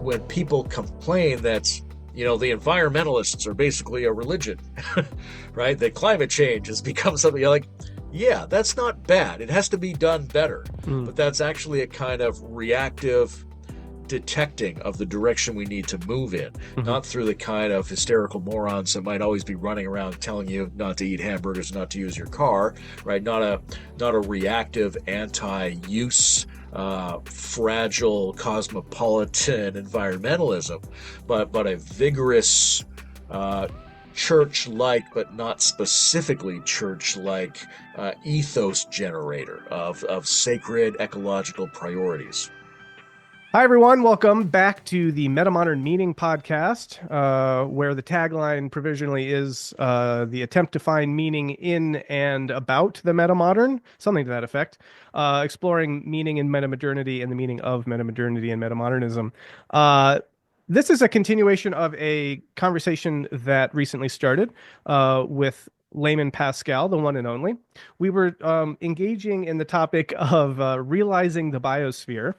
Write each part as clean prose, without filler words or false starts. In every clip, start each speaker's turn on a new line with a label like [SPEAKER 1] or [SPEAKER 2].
[SPEAKER 1] when people complain that, the environmentalists are basically a religion, right? That climate change has become something you're like, yeah, that's not bad. It has to be done better. But that's actually a kind of reactive detecting of the direction we need to move in, not through the kind of hysterical morons that might always be running around telling you not to eat hamburgers, not to use your car, right? Not a reactive anti-use fragile cosmopolitan environmentalism, but a vigorous church-like, but not specifically church-like ethos generator of sacred ecological priorities.
[SPEAKER 2] Hi, everyone. Welcome back to the Metamodern Meaning podcast, where the tagline provisionally is the attempt to find meaning in and about the metamodern, something to that effect, exploring meaning in metamodernity and the meaning of metamodernity and metamodernism. This is a continuation of a conversation that recently started with Layman Pascal, the one and only. We were engaging in the topic of realizing the biosphere,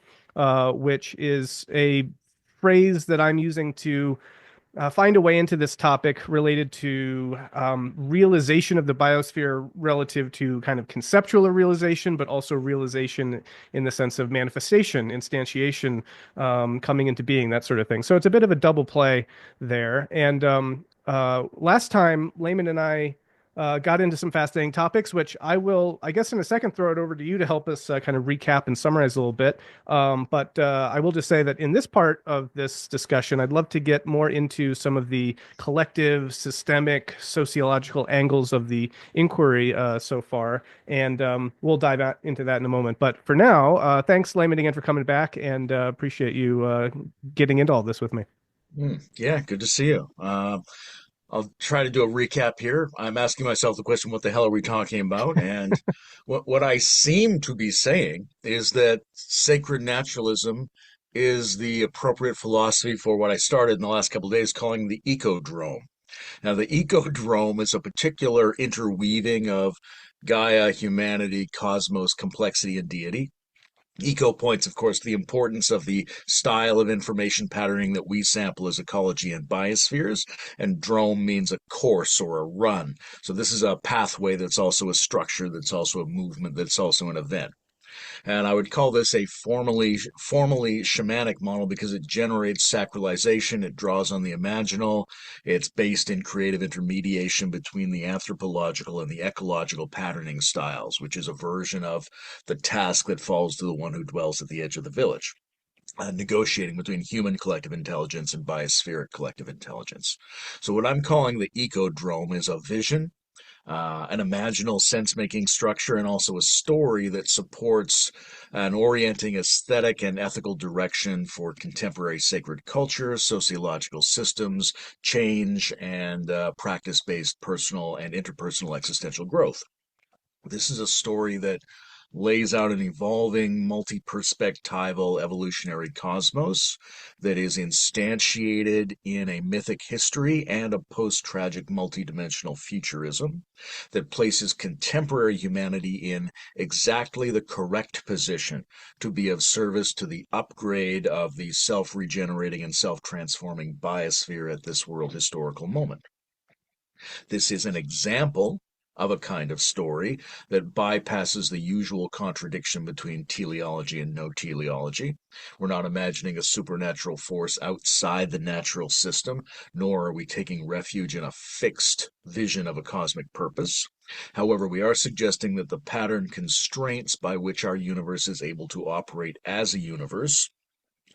[SPEAKER 2] which is a phrase that I'm using to find a way into this topic related to realization of the biosphere relative to kind of conceptual realization, but also realization in the sense of manifestation, instantiation, coming into being, that sort of thing. So it's a bit of a double play there. And last time, Layman and I got into some fascinating topics, which I will, I guess, in a second, throw it over to you to help us kind of recap and summarize a little bit. But I will just say that in this part of this discussion, I'd love to get more into some of the collective, systemic, sociological angles of the inquiry so far. And we'll dive into that in a moment. But for now, thanks, Layman, again for coming back, and appreciate you getting into all this with me.
[SPEAKER 1] Yeah, good to see you. I'll try to do a recap here. I'm asking myself the question, what the hell are we talking about? And what I seem to be saying is that sacred naturalism is the appropriate philosophy for what I started in the last couple of days calling the Ecodrome. Now, the Ecodrome is a particular interweaving of Gaia, humanity, cosmos, complexity, and deity. Eco points, of course, the importance of the style of information patterning that we sample as ecology and biospheres, and drome means a course or a run. So this is a pathway that's also a structure, that's also a movement, that's also an event. And I would call this a formally shamanic model because it generates sacralization, it draws on the imaginal, it's based in creative intermediation between the anthropological and the ecological patterning styles, which is a version of the task that falls to the one who dwells at the edge of the village. Negotiating between human collective intelligence and biospheric collective intelligence. So what I'm calling the ecodrome is a vision, an imaginal sense-making structure, and also a story that supports an orienting aesthetic and ethical direction for contemporary sacred culture, sociological systems, change, and practice-based personal and interpersonal existential growth. This is a story that lays out an evolving, multi-perspectival evolutionary cosmos that is instantiated in a mythic history and a post-tragic multidimensional futurism that places contemporary humanity in exactly the correct position to be of service to the upgrade of the self-regenerating and self-transforming biosphere at this world historical moment. This is an example of a kind of story that bypasses the usual contradiction between teleology and no teleology. We're not imagining a supernatural force outside the natural system, nor are we taking refuge in a fixed vision of a cosmic purpose. However, we are suggesting that the pattern constraints by which our universe is able to operate as a universe,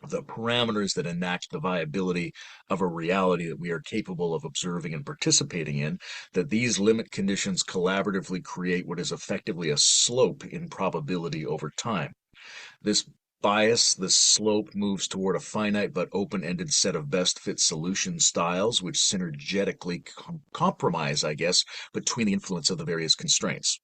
[SPEAKER 1] the parameters that enact the viability of a reality that we are capable of observing and participating in, that these limit conditions collaboratively create what is effectively a slope in probability over time. This bias, this slope, moves toward a finite but open-ended set of best-fit solution styles which synergetically compromise, I guess, between the influence of the various constraints.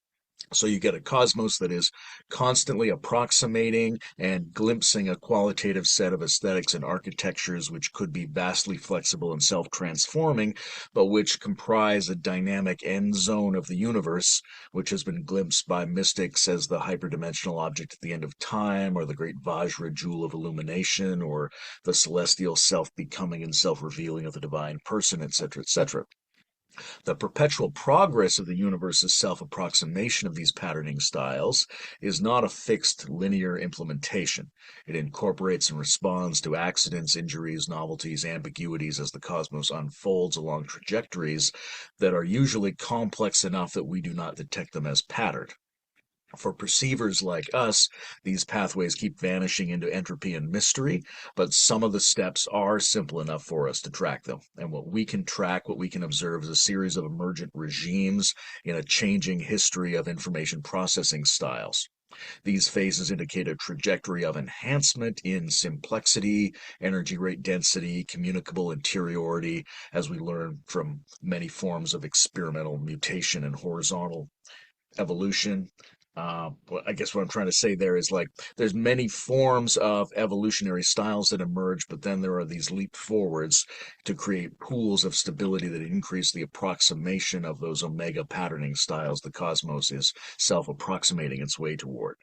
[SPEAKER 1] So you get a cosmos that is constantly approximating and glimpsing a qualitative set of aesthetics and architectures which could be vastly flexible and self-transforming, but which comprise a dynamic end zone of the universe, which has been glimpsed by mystics as the hyperdimensional object at the end of time, or the great Vajra jewel of illumination, or the celestial self-becoming and self-revealing of the divine person, etc., etc. The perpetual progress of the universe's self-approximation of these patterning styles is not a fixed linear implementation. It incorporates and responds to accidents, injuries, novelties, ambiguities as the cosmos unfolds along trajectories that are usually complex enough that we do not detect them as patterned. For perceivers like us, these pathways keep vanishing into entropy and mystery, but some of the steps are simple enough for us to track them. And what we can track, what we can observe, is a series of emergent regimes in a changing history of information processing styles. These phases indicate a trajectory of enhancement in simplexity, energy rate density, communicable interiority, as we learn from many forms of experimental mutation and horizontal evolution. I guess what I'm trying to say there is like there's many forms of evolutionary styles that emerge, but then there are these leap forwards to create pools of stability that increase the approximation of those omega patterning styles the cosmos is self-approximating its way toward.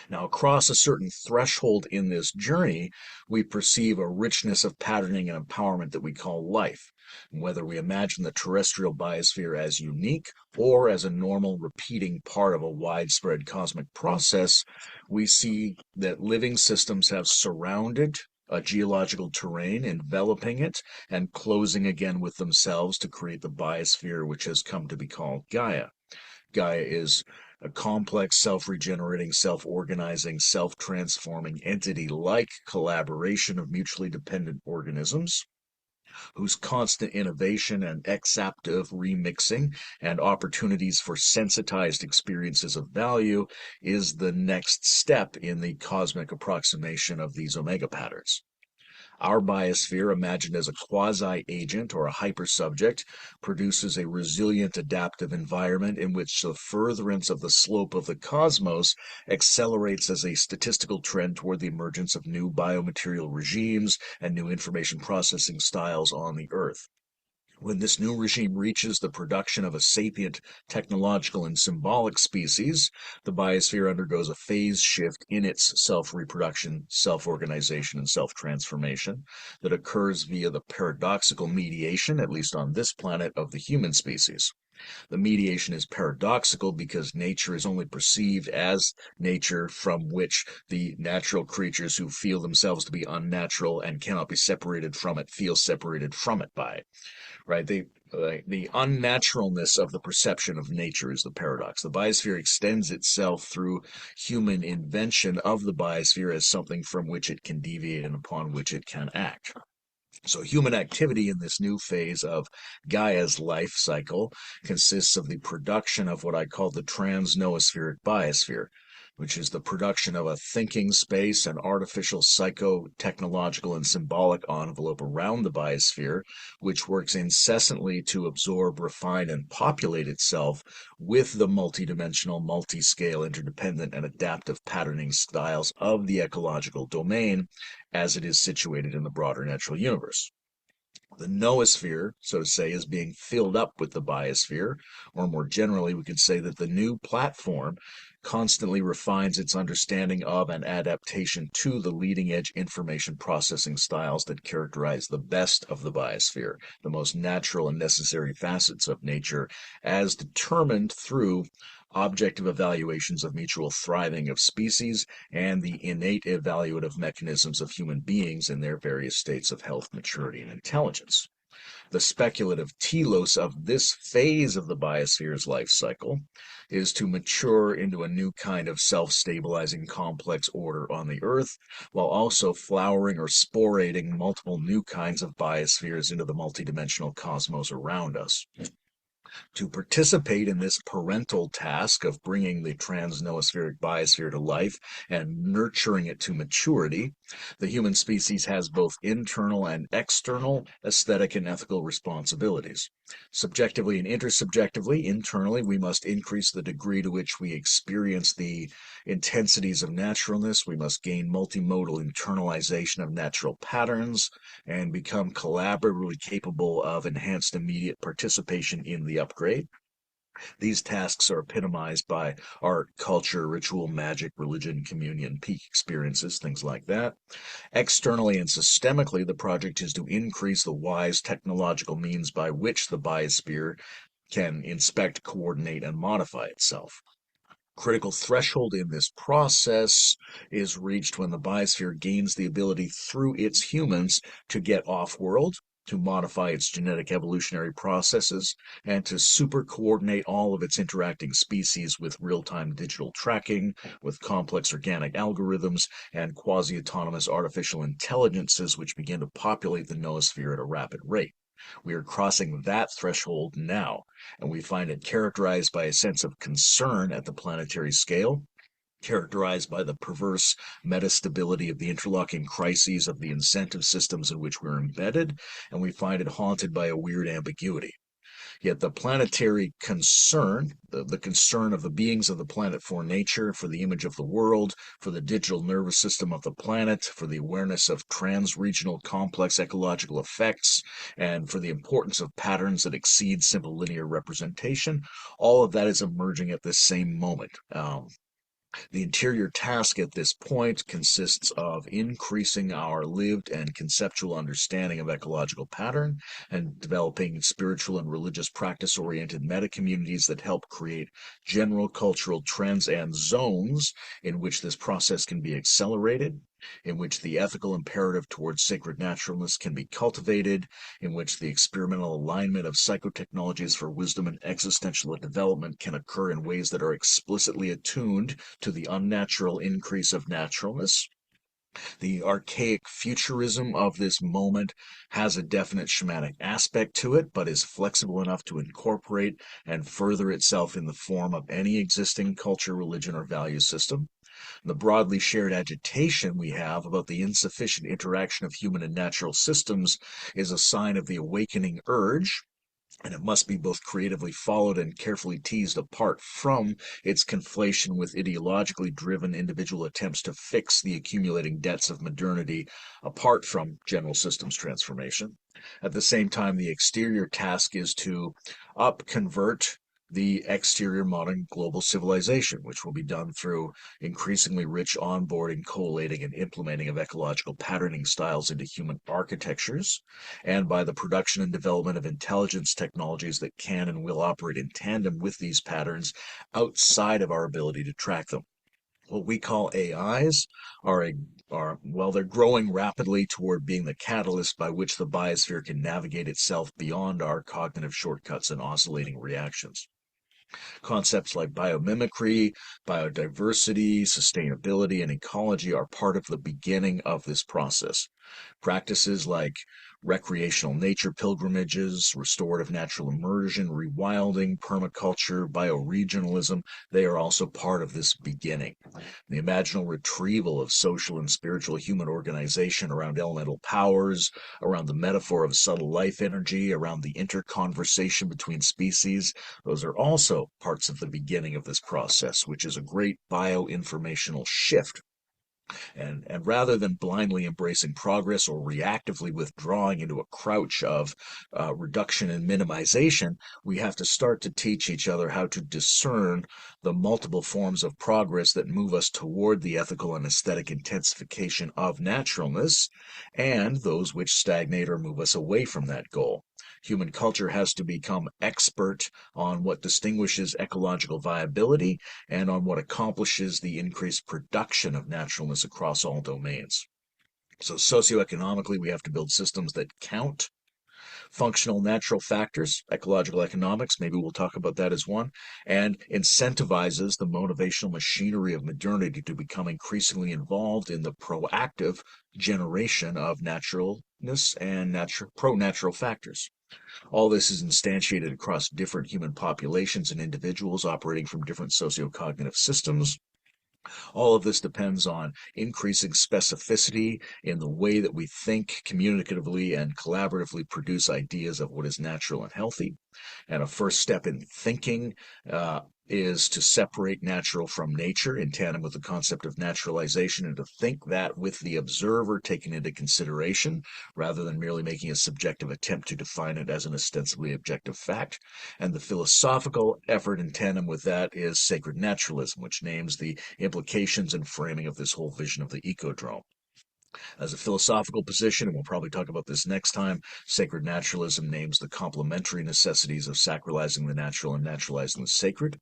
[SPEAKER 1] Now, across a certain threshold in this journey, we perceive a richness of patterning and empowerment that we call life. Whether we imagine the terrestrial biosphere as unique or as a normal repeating part of a widespread cosmic process, we see that living systems have surrounded a geological terrain, enveloping it and closing again with themselves to create the biosphere which has come to be called Gaia. Gaia is a complex, self-regenerating, self-organizing, self-transforming entity-like collaboration of mutually dependent organisms whose constant innovation and exaptive remixing and opportunities for sensitized experiences of value is the next step in the cosmic approximation of these omega patterns. Our biosphere, imagined as a quasi-agent or a hypersubject, produces a resilient adaptive environment in which the furtherance of the slope of the cosmos accelerates as a statistical trend toward the emergence of new biomaterial regimes and new information processing styles on the Earth. When this new regime reaches the production of a sapient technological and symbolic species, the biosphere undergoes a phase shift in its self-reproduction, self-organization, and self-transformation that occurs via the paradoxical mediation, at least on this planet, of the human species. The mediation is paradoxical because nature is only perceived as nature from which the natural creatures who feel themselves to be unnatural and cannot be separated from it feel separated from it by it, right? The unnaturalness of the perception of nature is the paradox. The biosphere extends itself through human invention of the biosphere as something from which it can deviate and upon which it can act. So human activity in this new phase of Gaia's life cycle consists of the production of what I call the trans-noospheric biosphere, which is the production of a thinking space, an artificial psycho-technological and symbolic envelope around the biosphere, which works incessantly to absorb, refine, and populate itself with the multidimensional, multi-scale, interdependent, and adaptive patterning styles of the ecological domain as it is situated in the broader natural universe. The noosphere, so to say, is being filled up with the biosphere, or more generally, we could say that the new platform constantly refines its understanding of and adaptation to the leading edge information processing styles that characterize the best of the biosphere, the most natural and necessary facets of nature, as determined through objective evaluations of mutual thriving of species and the innate evaluative mechanisms of human beings in their various states of health, maturity, and intelligence. The speculative telos of this phase of the biosphere's life cycle is to mature into a new kind of self-stabilizing complex order on the Earth, while also flowering or sporating multiple new kinds of biospheres into the multidimensional cosmos around us. To participate in this parental task of bringing the trans-noospheric biosphere to life and nurturing it to maturity, the human species has both internal and external aesthetic and ethical responsibilities. Subjectively and intersubjectively, internally, we must increase the degree to which we experience the intensities of naturalness. We must gain multimodal internalization of natural patterns and become collaboratively capable of enhanced immediate participation in the upgrade. These tasks are epitomized by art, culture, ritual, magic, religion, communion, peak experiences, things like that. Externally and systemically, the project is to increase the wise technological means by which the biosphere can inspect, coordinate, and modify itself. Critical threshold in this process is reached when the biosphere gains the ability through its humans to get off-world, to modify its genetic evolutionary processes, and to super coordinate all of its interacting species with real-time digital tracking, with complex organic algorithms, and quasi-autonomous artificial intelligences which begin to populate the noosphere at a rapid rate. We are crossing that threshold now, and we find it characterized by a sense of concern at the planetary scale, characterized by the perverse metastability of the interlocking crises of the incentive systems in which we're embedded, and we find it haunted by a weird ambiguity. Yet the planetary concern, the concern of the beings of the planet for nature, for the image of the world, for the digital nervous system of the planet, for the awareness of trans-regional complex ecological effects, and for the importance of patterns that exceed simple linear representation, all of that is emerging at this same moment. The interior task at this point consists of increasing our lived and conceptual understanding of ecological pattern and developing spiritual and religious practice-oriented meta-communities that help create general cultural trends and zones in which this process can be accelerated, in which the ethical imperative towards sacred naturalness can be cultivated, in which the experimental alignment of psychotechnologies for wisdom and existential development can occur in ways that are explicitly attuned to the unnatural increase of naturalness. The archaic futurism of this moment has a definite shamanic aspect to it, but is flexible enough to incorporate and further itself in the form of any existing culture, religion, or value system. The broadly shared agitation we have about the insufficient interaction of human and natural systems is a sign of the awakening urge, and it must be both creatively followed and carefully teased apart from its conflation with ideologically driven individual attempts to fix the accumulating debts of modernity apart from general systems transformation. At the same time, the exterior task is to upconvert the exterior modern global civilization, which will be done through increasingly rich onboarding, collating, and implementing of ecological patterning styles into human architectures, and by the production and development of intelligence technologies that can and will operate in tandem with these patterns outside of our ability to track them. What we call AIs they're growing rapidly toward being the catalyst by which the biosphere can navigate itself beyond our cognitive shortcuts and oscillating reactions. Concepts like biomimicry, biodiversity, sustainability, and ecology are part of the beginning of this process. Practices like recreational nature pilgrimages, restorative natural immersion, rewilding, permaculture, bioregionalism, they are also part of this beginning. The imaginal retrieval of social and spiritual human organization around elemental powers, around the metaphor of subtle life energy, around the interconversation between species, those are also parts of the beginning of this process, which is a great bioinformational shift. And rather than blindly embracing progress or reactively withdrawing into a crouch of reduction and minimization, we have to start to teach each other how to discern the multiple forms of progress that move us toward the ethical and aesthetic intensification of naturalness, and those which stagnate or move us away from that goal. Human culture has to become expert on what distinguishes ecological viability and on what accomplishes the increased production of naturalness across all domains. So socioeconomically, we have to build systems that count functional natural factors, ecological economics, maybe we'll talk about that as one, and incentivizes the motivational machinery of modernity to become increasingly involved in the proactive generation of naturalness and pro-natural factors. All this is instantiated across different human populations and individuals operating from different sociocognitive systems. All of this depends on increasing specificity in the way that we think communicatively and collaboratively produce ideas of what is natural and healthy. And a first step in thinking is to separate natural from nature in tandem with the concept of naturalization and to think that with the observer taken into consideration rather than merely making a subjective attempt to define it as an ostensibly objective fact. And the philosophical effort in tandem with that is sacred naturalism, which names the implications and framing of this whole vision of the ecodrome. As a philosophical position, and we'll probably talk about this next time, sacred naturalism names the complementary necessities of sacralizing the natural and naturalizing the sacred.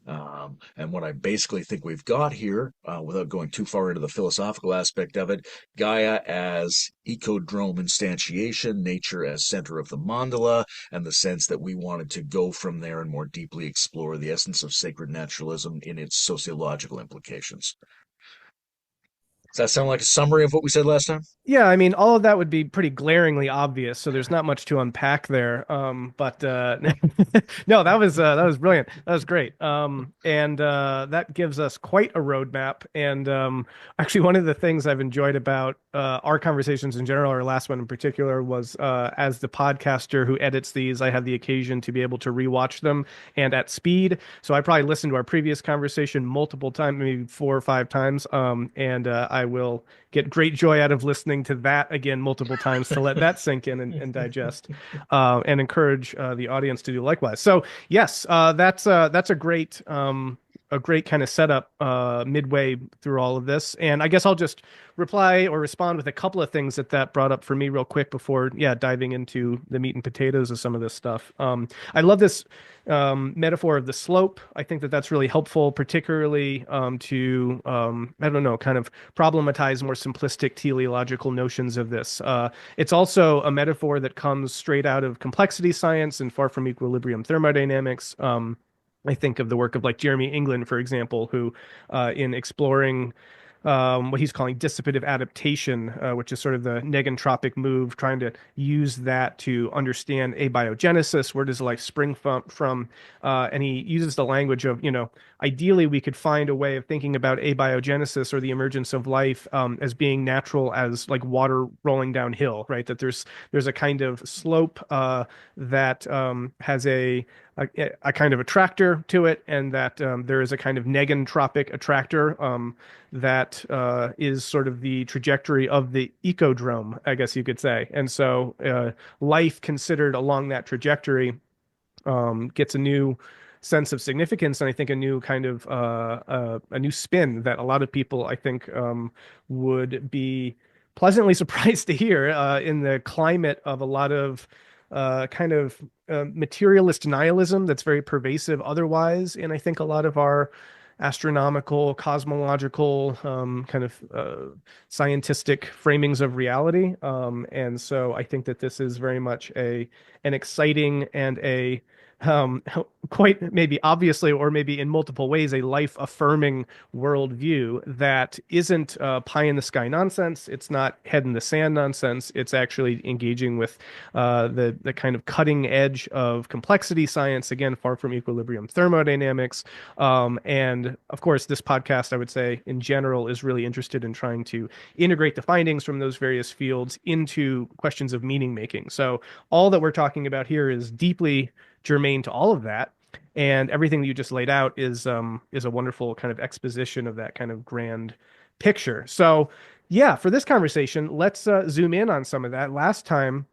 [SPEAKER 1] And what I basically think we've got here, without going too far into the philosophical aspect of it, Gaia as ecodrome instantiation, nature as center of the mandala, and the sense that we wanted to go from there and more deeply explore the essence of sacred naturalism in its sociological implications. Does that sound like a summary of what we said last time?
[SPEAKER 2] Yeah, I mean, all of that would be pretty glaringly obvious, so there's not much to unpack there. But no, that was brilliant. That was great. And that gives us quite a roadmap. And actually, one of the things I've enjoyed about our conversations in general, our last one in particular, was as the podcaster who edits these, I had the occasion to be able to rewatch them and at speed. So I probably listened to our previous conversation multiple times, maybe 4 or 5 times. And I will get great joy out of listening to that again multiple times to let that sink in and digest, and encourage the audience to do likewise. So yes, that's a great kind of setup midway through all of this. And I guess I'll just reply or respond with a couple of things that brought up for me real quick before, yeah, diving into the meat and potatoes of some of this stuff. I love this metaphor of the slope. I think that's really helpful, particularly to, I don't know, kind of problematize more simplistic teleological notions of this. It's also a metaphor that comes straight out of complexity science and far from equilibrium thermodynamics. I think of the work of like Jeremy England, for example, who in exploring what he's calling dissipative adaptation, which is sort of the negentropic move, trying to use that to understand abiogenesis. Where does life spring from? And he uses the language of, ideally we could find a way of thinking about abiogenesis or the emergence of life as being natural as like water rolling downhill, right? That there's a kind of slope that has a kind of attractor to it, and that there is a kind of negentropic attractor that is sort of the trajectory of the ecodrome, I guess you could say. And so life considered along that trajectory gets a new sense of significance, and I think a new kind of a new spin that a lot of people, I think, would be pleasantly surprised to hear in the climate of a lot of kind of materialist nihilism that's very pervasive otherwise. And I think a lot of our astronomical, cosmological, kind of scientific framings of reality. And so I think that this is very much an exciting and a quite maybe obviously, or maybe in multiple ways, a life affirming worldview that isn't pie in the sky nonsense. It's not head in the sand nonsense. It's actually engaging with the kind of cutting edge of complexity science, again, far from equilibrium thermodynamics. And of course, this podcast, I would say, in general, is really interested in trying to integrate the findings from those various fields into questions of meaning making. So all that we're talking about here is deeply germane to all of that, and everything that you just laid out is a wonderful kind of exposition of that kind of grand picture. So yeah, for this conversation, let's zoom in on some of that. Last time,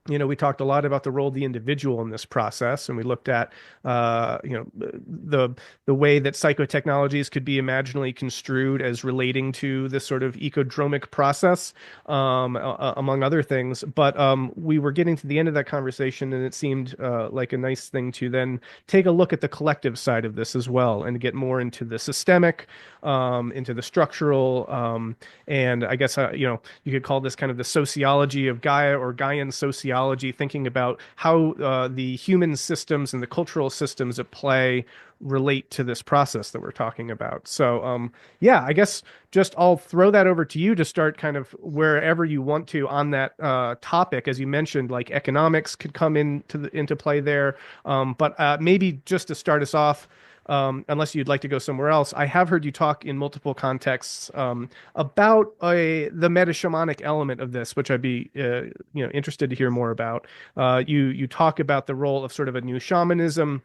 [SPEAKER 2] we talked a lot about the role of the individual in this process, and we looked at, the way that psychotechnologies could be imaginally construed as relating to this sort of ecodromic process, among other things. But we were getting to the end of that conversation, and it seemed like a nice thing to then take a look at the collective side of this as well, and get more into the systemic, into the structural, and I guess you could call this kind of the sociology of Gaia, or Gaian sociology sociology, thinking about how the human systems and the cultural systems at play relate to this process that we're talking about. So, yeah, I guess just I'll throw that over to you to start kind of wherever you want to on that topic. As you mentioned, like economics could come into play there. But maybe just to start us off, unless you'd like to go somewhere else, I have heard you talk in multiple contexts about the meta shamanic element of this, which I'd be interested to hear more about. You talk about the role of sort of a new shamanism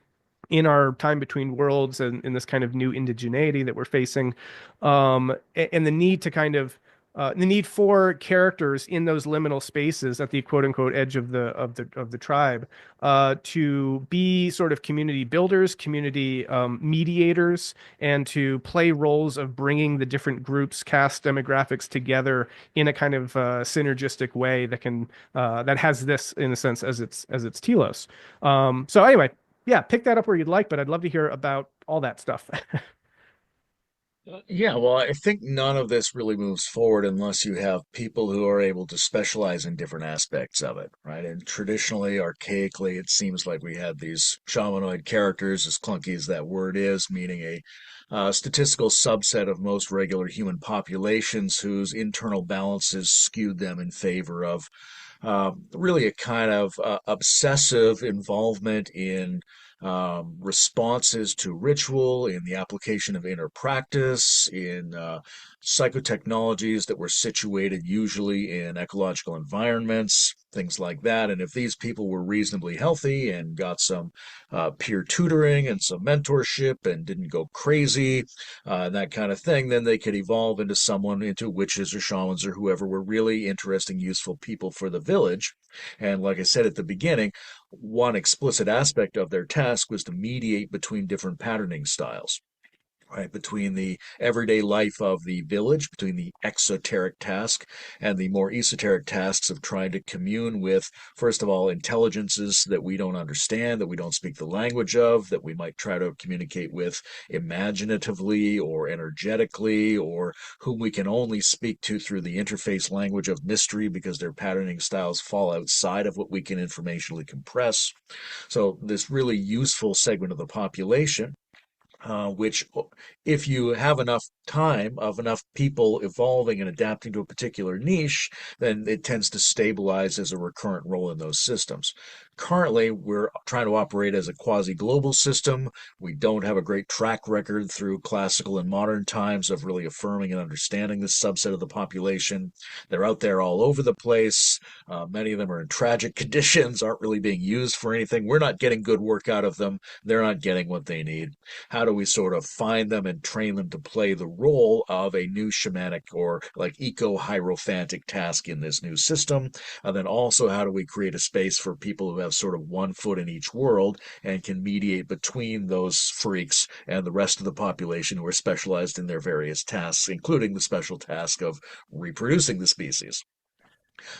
[SPEAKER 2] in our time between worlds and in this kind of new indigeneity that we're facing, and the need to kind of the need for characters in those liminal spaces at the quote unquote edge of the tribe to be sort of community builders, community mediators, and to play roles of bringing the different groups, caste, demographics together in a kind of synergistic way that can that has this in a sense as its telos. So anyway, yeah, pick that up where you'd like, but I'd love to hear about all that stuff.
[SPEAKER 1] Yeah, well, I think none of this really moves forward unless you have people who are able to specialize in different aspects of it, right? And traditionally, archaically, it seems like we had these shamanoid characters, as clunky as that word is, meaning a statistical subset of most regular human populations whose internal balances skewed them in favor of really a kind of obsessive involvement in responses to ritual, in the application of inner practice, in psychotechnologies that were situated usually in ecological environments, things like that. And if these people were reasonably healthy and got some peer tutoring and some mentorship and didn't go crazy, that kind of thing, then they could evolve into witches or shamans or whoever were really interesting, useful people for the village. And like I said at the beginning, one explicit aspect of their task was to mediate between different patterning styles, right? Between the everyday life of the village, between the exoteric task and the more esoteric tasks of trying to commune with, first of all, intelligences that we don't understand, that we don't speak the language of, that we might try to communicate with imaginatively or energetically, or whom we can only speak to through the interface language of mystery because their patterning styles fall outside of what we can informationally compress. So, this really useful segment of the population which, if you have enough time of enough people evolving and adapting to a particular niche, then it tends to stabilize as a recurrent role in those systems. Currently, we're trying to operate as a quasi-global system. We don't have a great track record through classical and modern times of really affirming and understanding this subset of the population. They're out there all over the place. Many of them are in tragic conditions, aren't really being used for anything. We're not getting good work out of them. They're not getting what they need. How do we sort of find them and train them to play the role of a new shamanic or like eco-hierophantic task in this new system? And then also, how do we create a space for people who have sort of one foot in each world and can mediate between those freaks and the rest of the population who are specialized in their various tasks, including the special task of reproducing the species?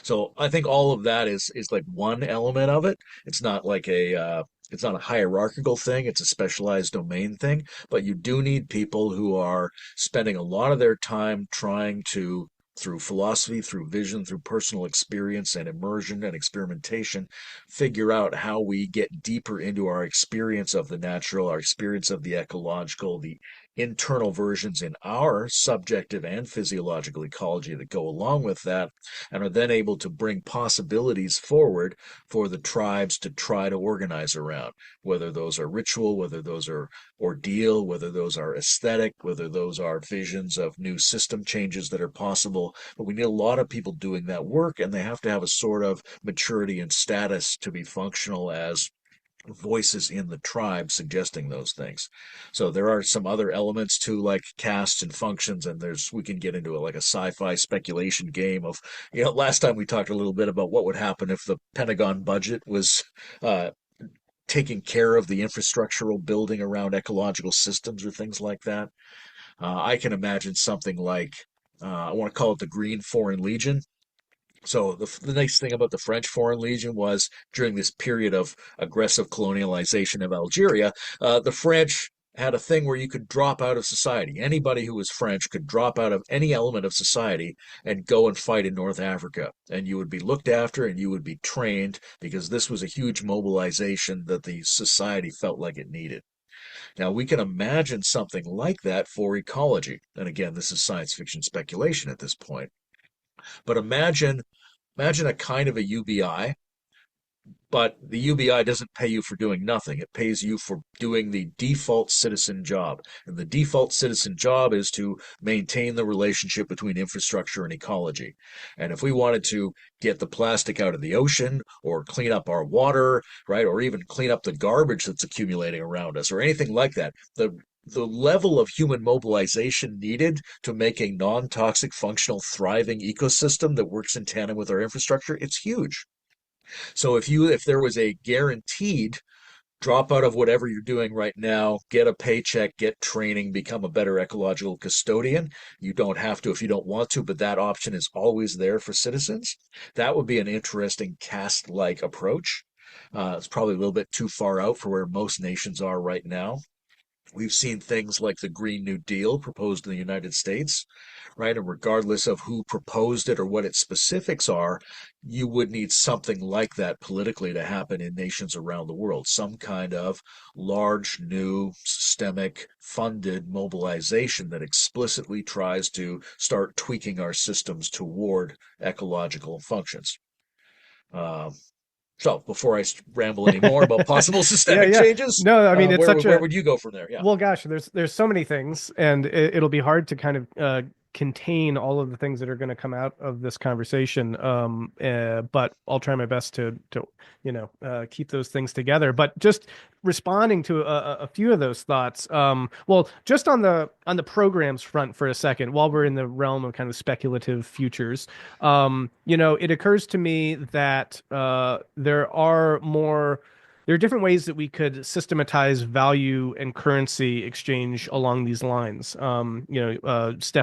[SPEAKER 1] So I think all of that is like one element of it. It's not like it's not a hierarchical thing, it's a specialized domain thing, but you do need people who are spending a lot of their time trying to, through philosophy, through vision, through personal experience and immersion and experimentation, figure out how we get deeper into our experience of the natural, our experience of the ecological, the internal versions in our subjective and physiological ecology that go along with that, and are then able to bring possibilities forward for the tribes to try to organize around, whether those are ritual, whether those are ordeal, whether those are aesthetic, whether those are visions of new system changes that are possible. But we need a lot of people doing that work, and they have to have a sort of maturity and status to be functional as voices in the tribe suggesting those things. So there are some other elements to like castes and functions, and we can get into like a sci-fi speculation game of, last time we talked a little bit about what would happen if the Pentagon budget was uh, taking care of the infrastructural building around ecological systems or things like that. I can imagine something like I want to call it the Green Foreign Legion. So the nice thing about the French Foreign Legion was during this period of aggressive colonialization of Algeria, the French had a thing where you could drop out of society. Anybody who was French could drop out of any element of society and go and fight in North Africa. And you would be looked after and you would be trained because this was a huge mobilization that the society felt like it needed. Now, we can imagine something like that for ecology. And again, this is science fiction speculation at this point. But imagine a kind of a UBI, but the UBI doesn't pay you for doing nothing. It pays you for doing the default citizen job. And the default citizen job is to maintain the relationship between infrastructure and ecology. And if we wanted to get the plastic out of the ocean or clean up our water, right, or even clean up the garbage that's accumulating around us or anything like that, the level of human mobilization needed to make a non-toxic, functional, thriving ecosystem that works in tandem with our infrastructure, it's huge. So if there was a guaranteed drop out of whatever you're doing right now, get a paycheck, get training, become a better ecological custodian. You don't have to if you don't want to, but that option is always there for citizens. That would be an interesting caste-like approach. It's probably a little bit too far out for where most nations are right now. We've seen things like the Green New Deal proposed in the United States, right? And regardless of who proposed it or what its specifics are, you would need something like that politically to happen in nations around the world. Some kind of large, new, systemic, funded mobilization that explicitly tries to start tweaking our systems toward ecological functions. Um, so before I ramble any more about possible
[SPEAKER 2] Yeah,
[SPEAKER 1] systemic
[SPEAKER 2] yeah.
[SPEAKER 1] changes,
[SPEAKER 2] No, I mean it's such
[SPEAKER 1] where
[SPEAKER 2] a
[SPEAKER 1] would you go from there? Yeah.
[SPEAKER 2] well, gosh, there's so many things, and it'll be hard to kind of contain all of the things that are going to come out of this conversation. But I'll try my best to keep those things together. But just responding to a few of those thoughts. Well, just on the programs front for a second, while we're in the realm of kind of speculative futures, it occurs to me that there are different ways that we could systematize value and currency exchange along these lines. Steph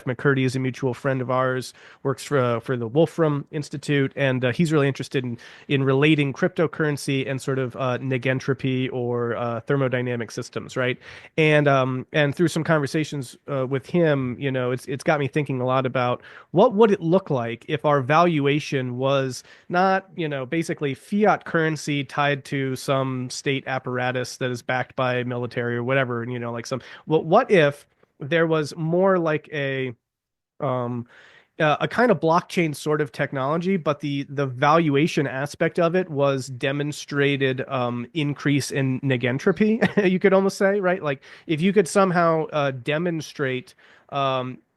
[SPEAKER 2] McCurdy is a mutual friend of ours, works for the Wolfram Institute, and he's really interested in relating cryptocurrency and sort of negentropy or thermodynamic systems, right? And through some conversations with him, it's got me thinking a lot about what would it look like if our valuation was not, basically fiat currency tied to some state apparatus that is backed by military or whatever, and like what if there was more like um a kind of blockchain sort of technology, but the valuation aspect of it was demonstrated increase in negentropy, you could almost say, right? Like if you could somehow demonstrate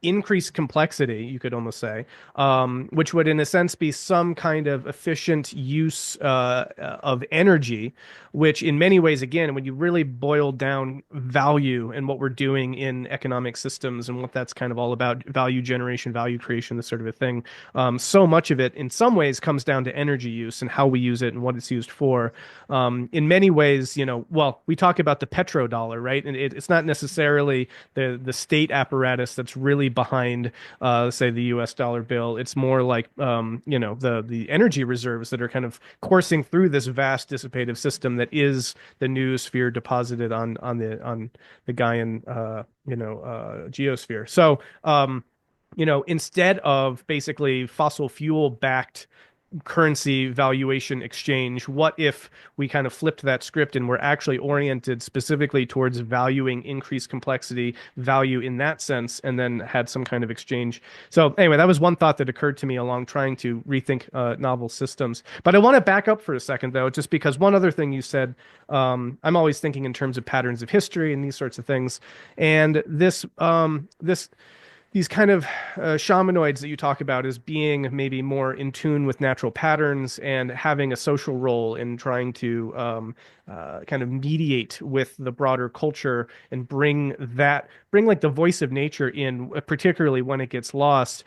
[SPEAKER 2] increased complexity, you could almost say, which would in a sense be some kind of efficient use of energy, which in many ways, again, when you really boil down value and what we're doing in economic systems and what that's kind of all about, value generation, value creation, this sort of a thing, so much of it in some ways comes down to energy use and how we use it and what it's used for. In many ways, well, we talk about the petrodollar, right? And it's not necessarily the state apparatus that's really behind, say, the U.S. dollar bill. It's more like, the energy reserves that are kind of coursing through this vast dissipative system that is the noosphere deposited on the Gaian, geosphere. So, instead of basically fossil fuel backed currency valuation exchange, what if we kind of flipped that script and we're actually oriented specifically towards valuing increased complexity, value in that sense, and then had some kind of exchange? So anyway, that was one thought that occurred to me along trying to rethink novel systems. But I want to back up for a second, though, just because one other thing you said, I'm always thinking in terms of patterns of history and these sorts of things. And these kind of shamanoids that you talk about as being maybe more in tune with natural patterns and having a social role in trying to kind of mediate with the broader culture and bring like the voice of nature in, particularly when it gets lost.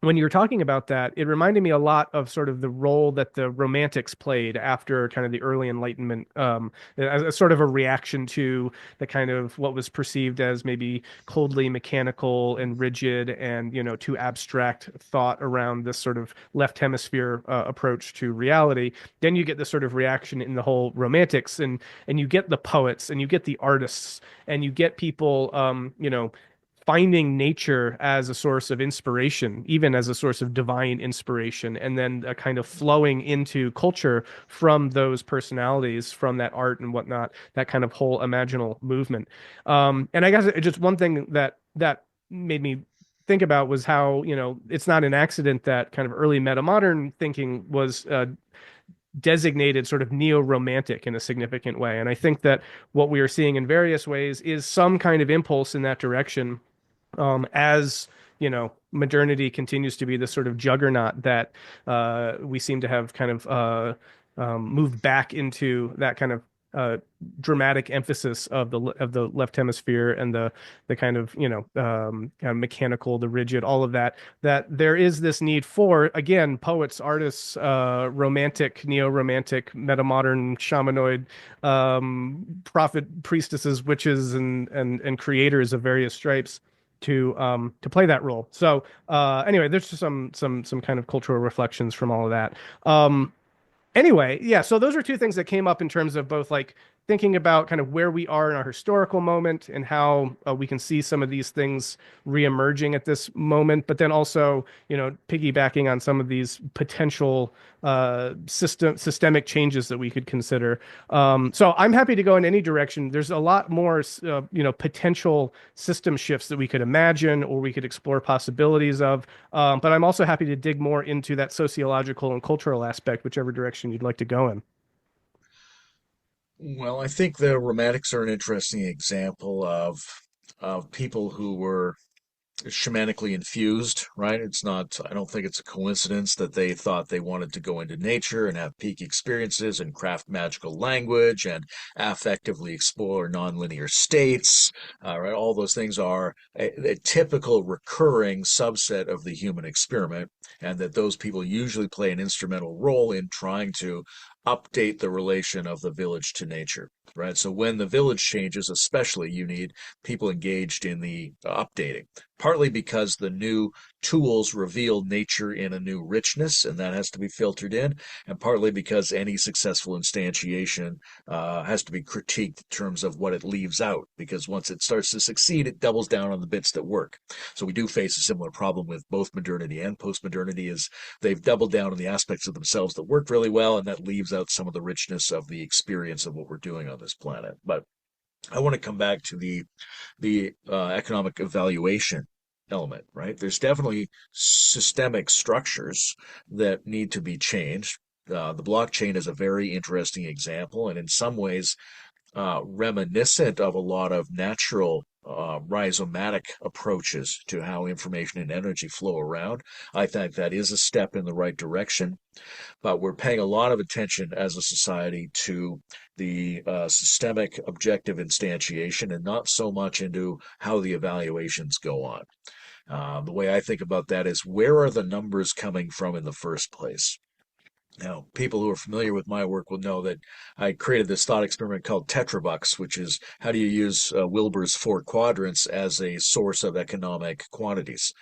[SPEAKER 2] when you were talking about that, it reminded me a lot of sort of the role that the Romantics played after kind of the early Enlightenment, as a sort of a reaction to the kind of what was perceived as maybe coldly mechanical and rigid and, too abstract thought around this sort of left hemisphere approach to reality. Then you get this sort of reaction in the whole Romantics, and you get the poets and you get the artists and you get people, finding nature as a source of inspiration, even as a source of divine inspiration, and then a kind of flowing into culture from those personalities, from that art and whatnot, that kind of whole imaginal movement. And I guess just one thing that made me think about was how, it's not an accident that kind of early metamodern thinking was designated sort of neo-romantic in a significant way. And I think that what we are seeing in various ways is some kind of impulse in that direction, as modernity continues to be this sort of juggernaut that we seem to have kind of moved back into that kind of dramatic emphasis of the left hemisphere and the kind of kind of mechanical, the rigid, all of that. That there is this need for, again, poets, artists, romantic, neo-romantic, metamodern, shamanoid, prophet, priestesses, witches, and creators of various stripes to play that role. So anyway, there's just some kind of cultural reflections from all of that. Anyway, yeah, so those are two things that came up in terms of both like thinking about kind of where we are in our historical moment and how we can see some of these things reemerging at this moment, but then also, piggybacking on some of these potential systemic changes that we could consider. So I'm happy to go in any direction. There's a lot more, potential system shifts that we could imagine or we could explore possibilities of. But I'm also happy to dig more into that sociological and cultural aspect, whichever direction you'd like to go in.
[SPEAKER 1] Well, I think the Romantics are an interesting example of people who were shamanically infused, right? I don't think it's a coincidence that they thought they wanted to go into nature and have peak experiences and craft magical language and affectively explore nonlinear states, right? All those things are a typical recurring subset of the human experiment, and that those people usually play an instrumental role in trying to update the relation of the village to nature, right? So when the village changes, especially, you need people engaged in the updating, partly because the new tools reveal nature in a new richness, and that has to be filtered in, and partly because any successful instantiation has to be critiqued in terms of what it leaves out, because once it starts to succeed, it doubles down on the bits that work. So we do face a similar problem with both modernity and postmodernity, is they've doubled down on the aspects of themselves that work really well, and that leaves out some of the richness of the experience of what we're doing on this planet. But I want to come back to the economic evaluation element, right? There's definitely systemic structures that need to be changed. The blockchain is a very interesting example, and in some ways, reminiscent of a lot of natural rhizomatic approaches to how information and energy flow around. I think that is a step in the right direction, but we're paying a lot of attention as a society to the systemic objective instantiation and not so much into how the evaluations go on. The way I think about that is, where are the numbers coming from in the first place? Now, people who are familiar with my work will know that I created this thought experiment called Tetrabucks, which is how do you use Wilbur's four quadrants as a source of economic quantities.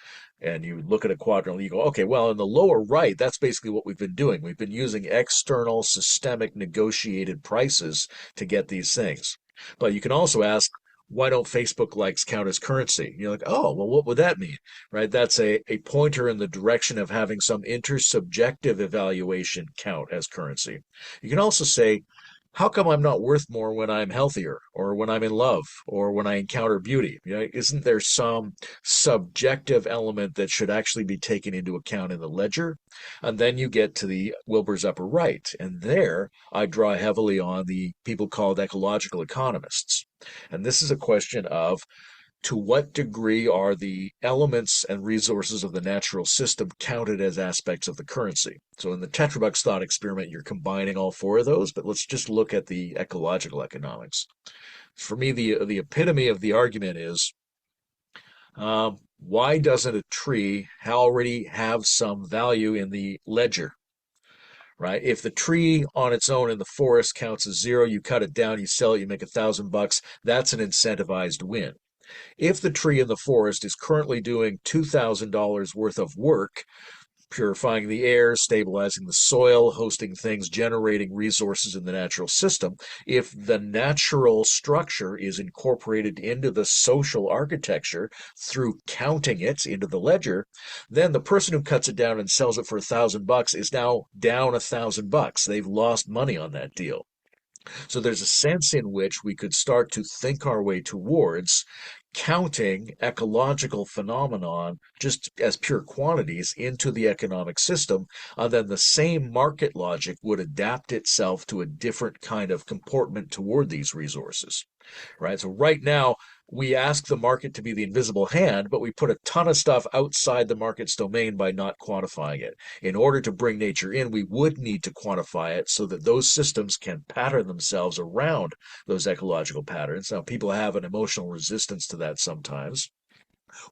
[SPEAKER 1] And you look at a quadrant and you go, okay, well, in the lower right, that's basically what we've been doing. We've been using external systemic negotiated prices to get these things. But you can also ask, why don't Facebook likes count as currency? You're like, oh, well, what would that mean? Right? That's a pointer in the direction of having some intersubjective evaluation count as currency. You can also say, how come I'm not worth more when I'm healthier or when I'm in love or when I encounter beauty? Isn't there some subjective element that should actually be taken into account in the ledger? And then you get to the Wilbur's upper right. And there I draw heavily on the people called ecological economists. And this is a question of, to what degree are the elements and resources of the natural system counted as aspects of the currency? So in the Tetrabucks thought experiment, you're combining all four of those, but let's just look at the ecological economics. For me, the epitome of the argument is, Why doesn't a tree already have some value in the ledger? Right? If the tree on its own in the forest counts as zero, you cut it down, you sell it, you make $1,000. That's an incentivized win. If the tree in the forest is currently doing $2,000 worth of work, purifying the air, stabilizing the soil, hosting things, generating resources in the natural system. If the natural structure is incorporated into the social architecture through counting it into the ledger, then the person who cuts it down and sells it for $1,000 is now down $1,000. They've lost money on that deal. So there's a sense in which we could start to think our way towards counting ecological phenomenon just as pure quantities into the economic system, and then the same market logic would adapt itself to a different kind of comportment toward these resources. Right? So right now, we ask the market to be the invisible hand, but we put a ton of stuff outside the market's domain by not quantifying it. In order to bring nature in, we would need to quantify it so that those systems can pattern themselves around those ecological patterns. Now, people have an emotional resistance to that sometimes.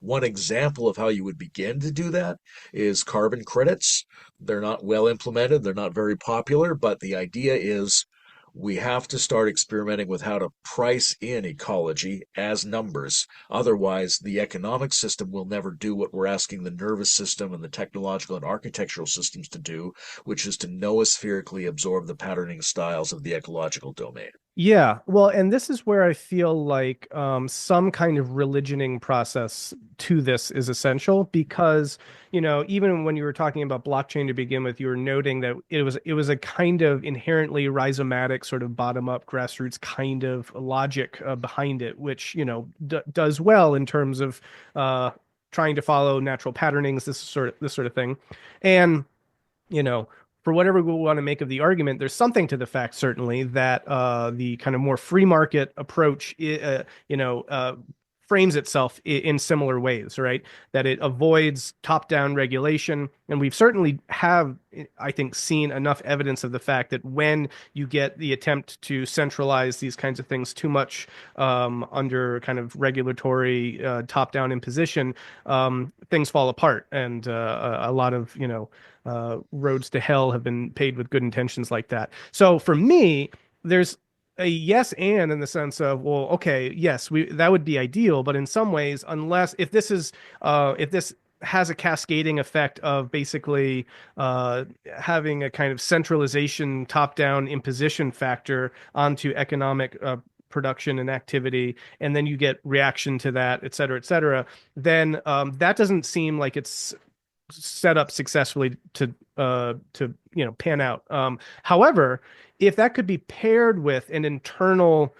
[SPEAKER 1] One example of how you would begin to do that is carbon credits. They're not well implemented, they're not very popular, but the idea is we have to start experimenting with how to price in ecology as numbers. Otherwise, the economic system will never do what we're asking the nervous system and the technological and architectural systems to do, which is to noospherically absorb the patterning styles of the ecological domain.
[SPEAKER 2] Yeah, well, and this is where I feel like some kind of religioning process to this is essential because, even when you were talking about blockchain to begin with, you were noting that it was a kind of inherently rhizomatic, sort of bottom-up grassroots kind of logic behind it, which, d does well in terms of trying to follow natural patternings, this sort of thing. And you know, for whatever we want to make of the argument, there's something to the fact, certainly, that the kind of more free market approach, frames itself in similar ways, right? That it avoids top-down regulation, and we've certainly have, I think, seen enough evidence of the fact that when you get the attempt to centralize these kinds of things too much under kind of regulatory top-down imposition, things fall apart, and a lot of roads to hell have been paved with good intentions like that. So for me, there's a yes and in the sense of, well, okay, yes, we that would be ideal, but in some ways, unless if this has a cascading effect of basically having a kind of centralization, top-down imposition factor onto economic production and activity, and then you get reaction to that, et cetera, then that doesn't seem like it's set up successfully to pan out. However, if that could be paired with an internal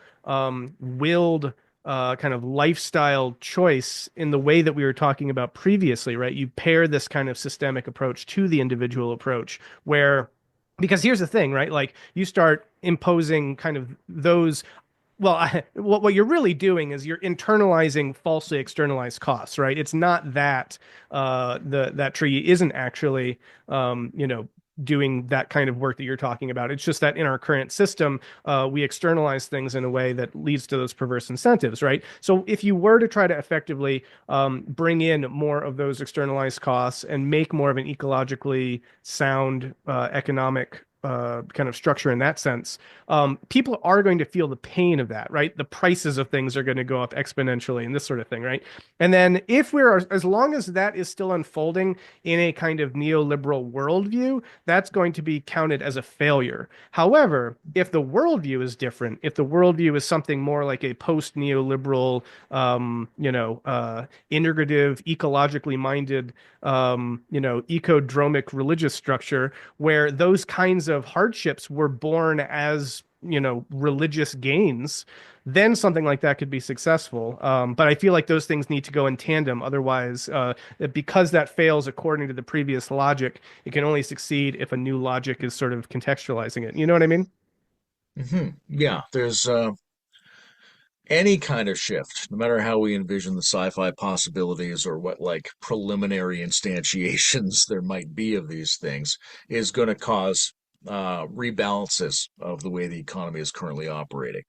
[SPEAKER 2] willed kind of lifestyle choice in the way that we were talking about previously, right? You pair this kind of systemic approach to the individual approach where because here's the thing, right? Like you start imposing kind of those well, what you're really doing is you're internalizing falsely externalized costs, right? It's not that that tree isn't actually, doing that kind of work that you're talking about. It's just that in our current system, we externalize things in a way that leads to those perverse incentives, right? So if you were to try to effectively bring in more of those externalized costs and make more of an ecologically sound economic kind of structure in that sense, people are going to feel the pain of that, right? The prices of things are going to go up exponentially and this sort of thing, right? And then if as long as that is still unfolding in a kind of neoliberal worldview, that's going to be counted as a failure. However, if the worldview is different, if the worldview is something more like a post-neoliberal, integrative, ecologically minded, ecodromic religious structure, where those kinds of hardships were born as religious gains, then something like that could be successful. But I feel like those things need to go in tandem. Otherwise, because that fails according to the previous logic, it can only succeed if a new logic is sort of contextualizing it. You know what I mean?
[SPEAKER 1] Yeah, there's any kind of shift, no matter how we envision the sci-fi possibilities or what like preliminary instantiations there might be of these things, is going to cause rebalances of the way the economy is currently operating.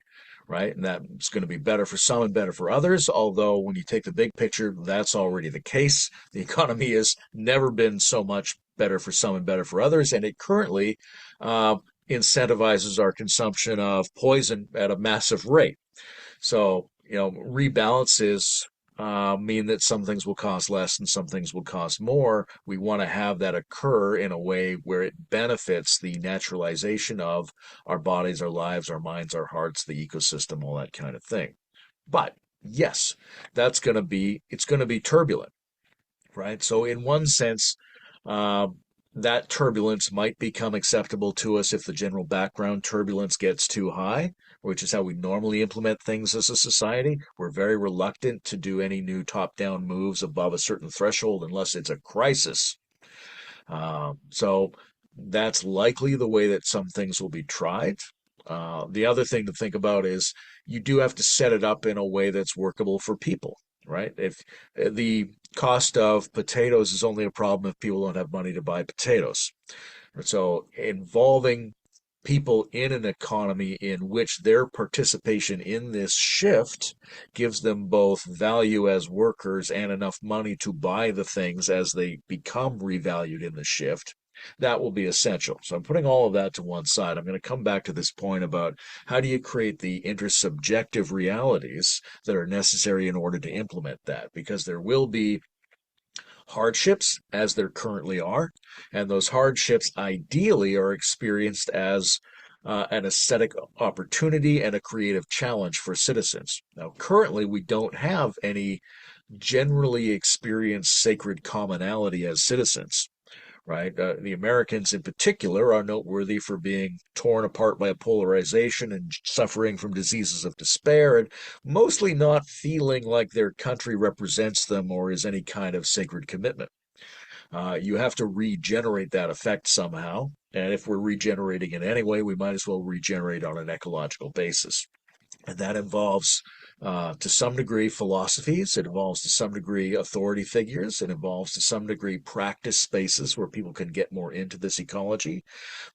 [SPEAKER 1] right? And that's going to be better for some and better for others. Although, when you take the big picture, that's already the case. The economy has never been so much better for some and better for others. And it currently uh, incentivizes our consumption of poison at a massive rate. So, rebalances mean that some things will cost less and some things will cost more. We want to have that occur in a way where it benefits the naturalization of our bodies, our lives, our minds, our hearts, the ecosystem, all that kind of thing. But yes, it's going to be turbulent, right? So, in one sense, uh, that turbulence might become acceptable to us if the general background turbulence gets too high, which is how we normally implement things as a society. We're very reluctant to do any new top down moves above a certain threshold unless it's a crisis. So that's likely the way that some things will be tried. The other thing to think about is you do have to set it up in a way that's workable for people, right? If the cost of potatoes is only a problem if people don't have money to buy potatoes. So involving people in an economy in which their participation in this shift gives them both value as workers and enough money to buy the things as they become revalued in the shift, that will be essential. So I'm putting all of that to one side. I'm going to come back to this point about how do you create the intersubjective realities that are necessary in order to implement that, because there will be hardships as there currently are, and those hardships ideally are experienced as an aesthetic opportunity and a creative challenge for citizens. Now, currently, we don't have any generally experienced sacred commonality as citizens, right? The Americans in particular are noteworthy for being torn apart by polarization and suffering from diseases of despair, and mostly not feeling like their country represents them or is any kind of sacred commitment. You have to regenerate that effect somehow, and if we're regenerating it anyway, we might as well regenerate on an ecological basis. And that involves, to some degree, philosophies. It involves, to some degree, authority figures. It involves, to some degree, practice spaces where people can get more into this ecology.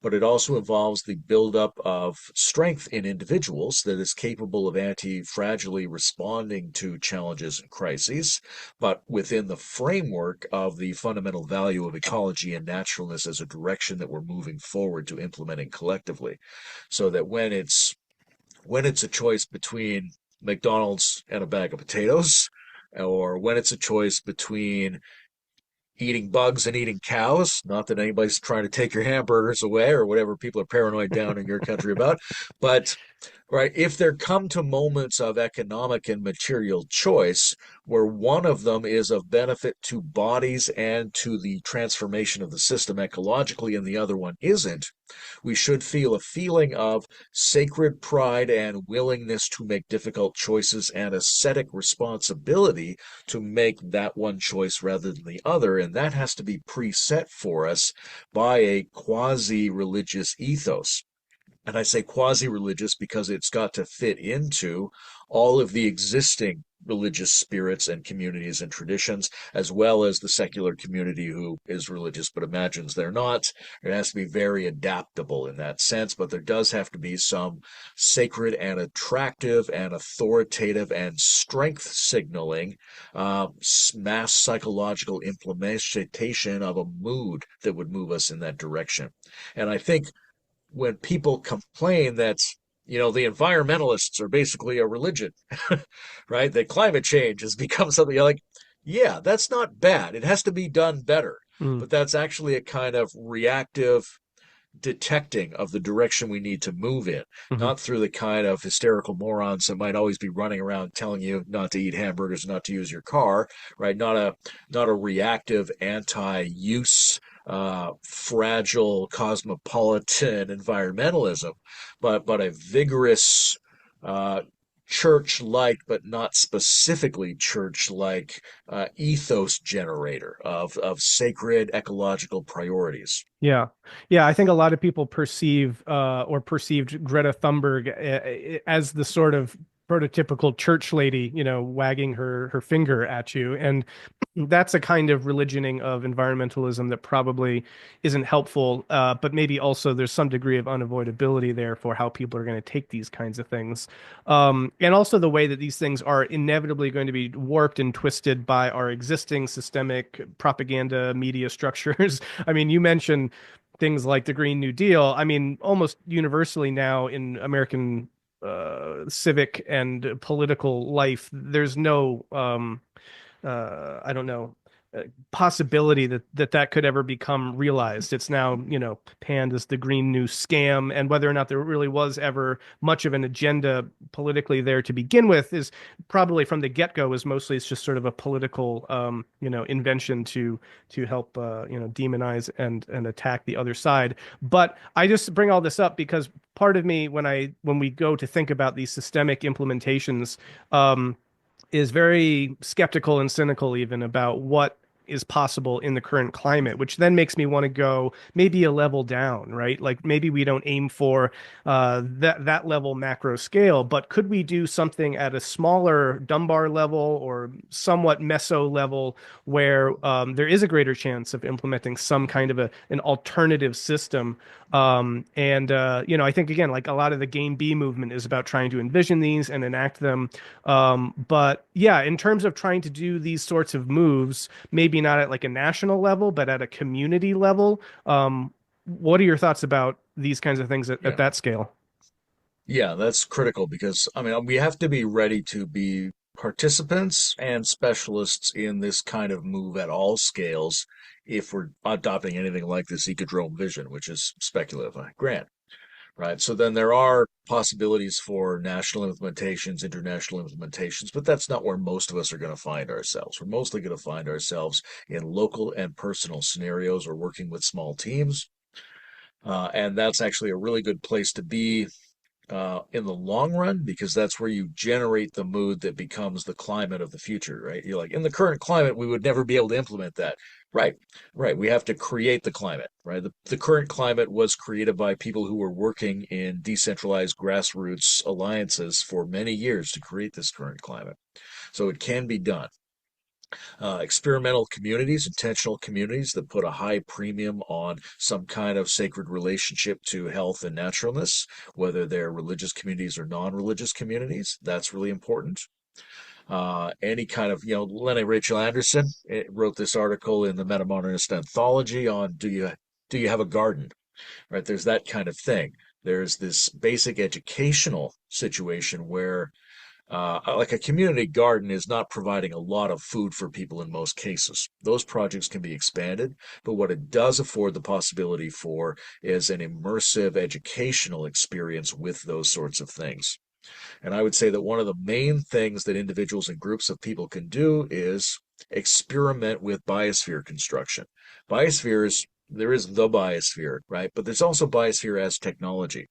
[SPEAKER 1] But it also involves the buildup of strength in individuals that is capable of anti-fragilely responding to challenges and crises, but within the framework of the fundamental value of ecology and naturalness as a direction that we're moving forward to implementing collectively. So that when it's a choice between McDonald's and a bag of potatoes, or when it's a choice between eating bugs and eating cows, not that anybody's trying to take your hamburgers away or whatever people are paranoid down in your country about, but right, if there come to moments of economic and material choice where one of them is of benefit to bodies and to the transformation of the system ecologically and the other one isn't, we should feel a feeling of sacred pride and willingness to make difficult choices and ascetic responsibility to make that one choice rather than the other. And that has to be preset for us by a quasi-religious ethos. And I say quasi-religious because it's got to fit into all of the existing religious spirits and communities and traditions, as well as the secular community who is religious but imagines they're not. It has to be very adaptable in that sense, but there does have to be some sacred and attractive and authoritative and strength signaling, mass psychological implementation of a mood that would move us in that direction. And I think when people complain that the environmentalists are basically a religion, right? That climate change has become something like, yeah, that's not bad. It has to be done better.
[SPEAKER 2] Mm.
[SPEAKER 1] But that's actually a kind of reactive detecting of the direction we need to move in,
[SPEAKER 2] Hmm.
[SPEAKER 1] not through the kind of hysterical morons that might always be running around telling you not to eat hamburgers, not to use your car, right? Not a reactive anti-use fragile cosmopolitan environmentalism, but a vigorous uh, church-like, but not specifically church-like ethos generator of sacred ecological priorities.
[SPEAKER 2] Yeah. Yeah. I think a lot of people perceived Greta Thunberg as the sort of prototypical church lady, wagging her finger at you. And that's a kind of religioning of environmentalism that probably isn't helpful, but maybe also there's some degree of unavoidability there for how people are going to take these kinds of things. And also the way that these things are inevitably going to be warped and twisted by our existing systemic propaganda media structures. I mean, you mentioned things like the Green New Deal. I mean, almost universally now in American civic and political life, there's no I don't know, possibility that could ever become realized. It's now, panned as the Green New Scam, and whether or not there really was ever much of an agenda politically there to begin with is probably from the get-go is mostly it's just sort of a political, invention to help, demonize and attack the other side. But I just bring all this up because part of me, when we go to think about these systemic implementations, is very skeptical and cynical even about what is possible in the current climate, which then makes me want to go maybe a level down, right? Like maybe we don't aim for that level macro scale, but could we do something at a smaller Dunbar level or somewhat meso level where there is a greater chance of implementing some kind of an alternative system? I think again, like a lot of the Game B movement is about trying to envision these and enact them. But yeah, in terms of trying to do these sorts of moves, maybe not at like a national level, but at a community level. What are your thoughts about these kinds of things at
[SPEAKER 1] Yeah.
[SPEAKER 2] that scale?
[SPEAKER 1] Yeah, that's critical because, I mean, we have to be ready to be participants and specialists in this kind of move at all scales if we're adopting anything like this Ecodrome vision, which is speculative, I grant, right? So then there are possibilities for national implementations, international implementations, but that's not where most of us are going to find ourselves. We're mostly going to find ourselves in local and personal scenarios or working with small teams. And that's actually a really good place to be in the long run because that's where you generate the mood that becomes the climate of the future, right? You're like, in the current climate, we would never be able to implement that. Right, right. We have to create the climate, right? The current climate was created by people who were working in decentralized grassroots alliances for many years to create this current climate. So it can be done. Experimental communities, intentional communities that put a high premium on some kind of sacred relationship to health and naturalness, whether they're religious communities or non-religious communities. That's really important. Any kind of, Lene Rachel Anderson wrote this article in the Metamodernist Anthology on do you have a garden? Right? There's that kind of thing. There's this basic educational situation where like a community garden is not providing a lot of food for people in most cases. Those projects can be expanded, but what it does afford the possibility for is an immersive educational experience with those sorts of things. And I would say that one of the main things that individuals and groups of people can do is experiment with biosphere construction. There is the biosphere, right? But there's also biosphere as technology.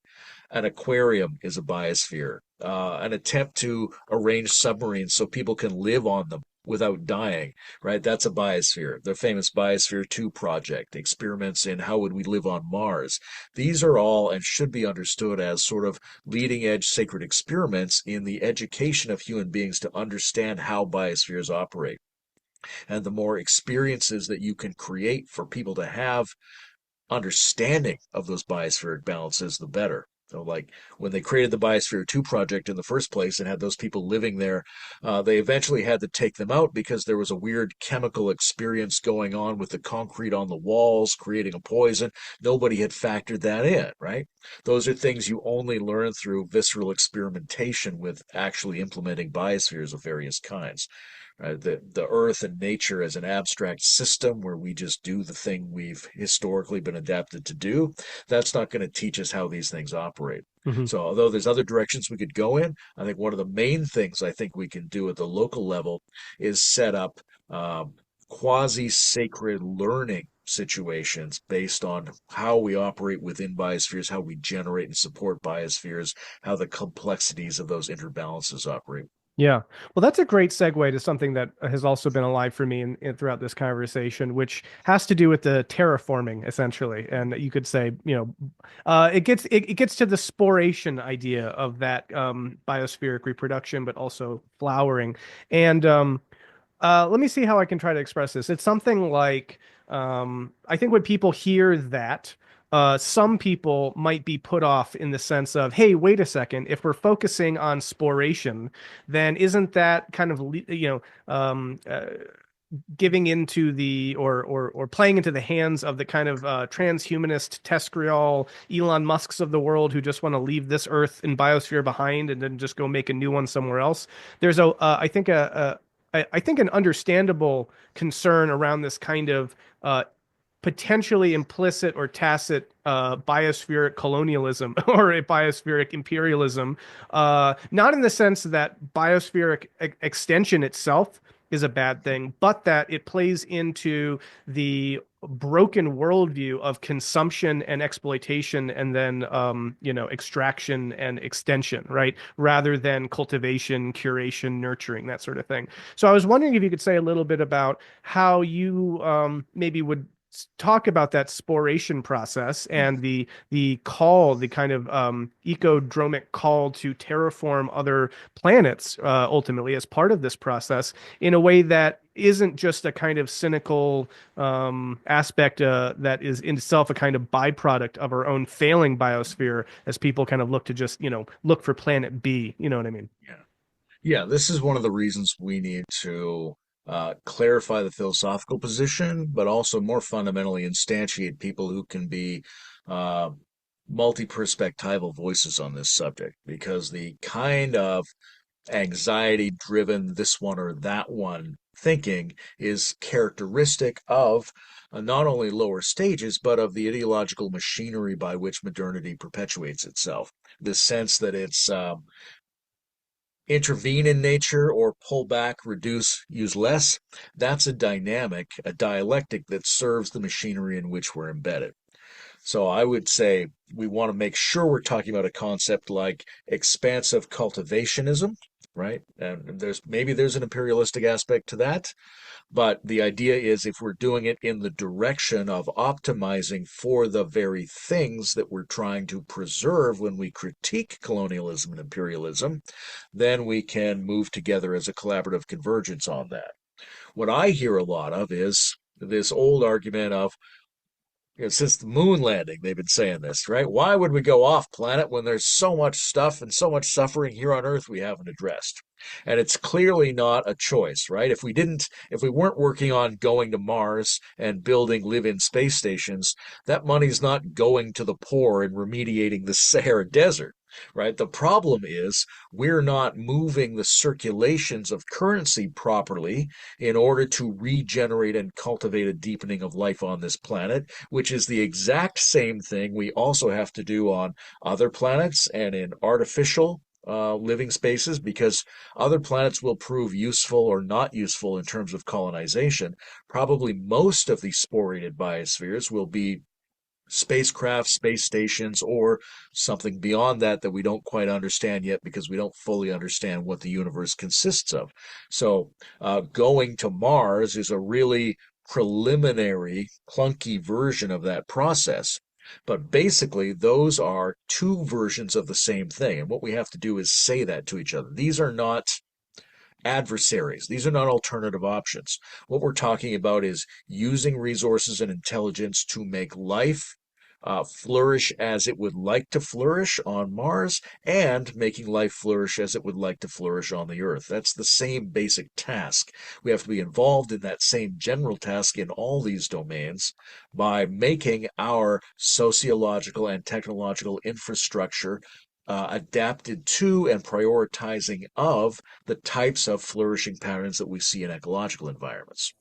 [SPEAKER 1] An aquarium is a biosphere. An attempt to arrange submarines so people can live on them without dying, right? That's a biosphere. The famous Biosphere 2 project, experiments in how would we live on Mars. These are all and should be understood as sort of leading edge sacred experiments in the education of human beings to understand how biospheres operate. And the more experiences that you can create for people to have understanding of those biospheric balances, the better. So, like when they created the Biosphere 2 project in the first place and had those people living there, they eventually had to take them out because there was a weird chemical experience going on with the concrete on the walls, creating a poison. Nobody had factored that in, right? Those are things you only learn through visceral experimentation with actually implementing biospheres of various kinds. Right? The earth and nature as an abstract system where we just do the thing we've historically been adapted to do, that's not going to teach us how these things operate.
[SPEAKER 2] Hmm.
[SPEAKER 1] So, although there's other directions we could go in, I think one of the main things I think we can do at the local level is set up quasi sacred learning situations based on how we operate within biospheres, how we generate and support biospheres, how the complexities of those interbalances operate.
[SPEAKER 2] Yeah. Well, that's a great segue to something that has also been alive for me throughout this conversation, which has to do with the terraforming, essentially. And you could say, it gets to the sporation idea of that biospheric reproduction, but also flowering. And let me see how I can try to express this. It's something like I think when people hear that, some people might be put off in the sense of, hey, wait a second, if we're focusing on sporation, then isn't that kind of, giving into the or playing into the hands of the kind of transhumanist TESCREAL Elon Musks of the world who just want to leave this Earth and biosphere behind and then just go make a new one somewhere else? There's I think an understandable concern around this kind of potentially implicit or tacit biospheric colonialism or a biospheric imperialism, not in the sense that biospheric extension itself is a bad thing, but that it plays into the broken worldview of consumption and exploitation and then extraction and extension, right, rather than cultivation, curation, nurturing, that sort of thing. So I was wondering if you could say a little bit about how you maybe would talk about that sporation process and the call, the kind of ecodromic call to terraform other planets ultimately as part of this process in a way that isn't just a kind of cynical aspect that is in itself a kind of byproduct of our own failing biosphere as people kind of look to just, look for planet B. You know what I mean?
[SPEAKER 1] Yeah. Yeah, this is one of the reasons we need to clarify the philosophical position, but also more fundamentally instantiate people who can be uh, multi-perspectival voices on this subject, because the kind of anxiety-driven this one or that one thinking is characteristic of not only lower stages, but of the ideological machinery by which modernity perpetuates itself. This sense that it's intervene in nature or pull back, reduce, use less. That's a dynamic, a dialectic that serves the machinery in which we're embedded. So I would say we want to make sure we're talking about a concept like expansive cultivationism, right? And there's an imperialistic aspect to that, but the idea is if we're doing it in the direction of optimizing for the very things that we're trying to preserve when we critique colonialism and imperialism, then we can move together as a collaborative convergence on that. What I hear a lot of is this old argument of, since the moon landing, they've been saying this, right? Why would we go off planet when there's so much stuff and so much suffering here on Earth we haven't addressed? And it's clearly not a choice, right? If we weren't working on going to Mars and building live-in space stations, that money's not going to the poor and remediating the Sahara Desert. Right? The problem is we're not moving the circulations of currency properly in order to regenerate and cultivate a deepening of life on this planet, which is the exact same thing we also have to do on other planets and in artificial living spaces, because other planets will prove useful or not useful in terms of colonization. Probably most of the sporated biospheres will be spacecraft, space stations, or something beyond that that we don't quite understand yet because we don't fully understand what the universe consists of. So, going to Mars is a really preliminary, clunky version of that process. But basically, those are two versions of the same thing. And what we have to do is say that to each other. These are not adversaries. These are not alternative options. What we're talking about is using resources and intelligence to make life flourish as it would like to flourish on Mars, and making life flourish as it would like to flourish on the Earth. That's the same basic task. We have to be involved in that same general task in all these domains by making our sociological and technological infrastructure adapted to and prioritizing of the types of flourishing patterns that we see in ecological environments.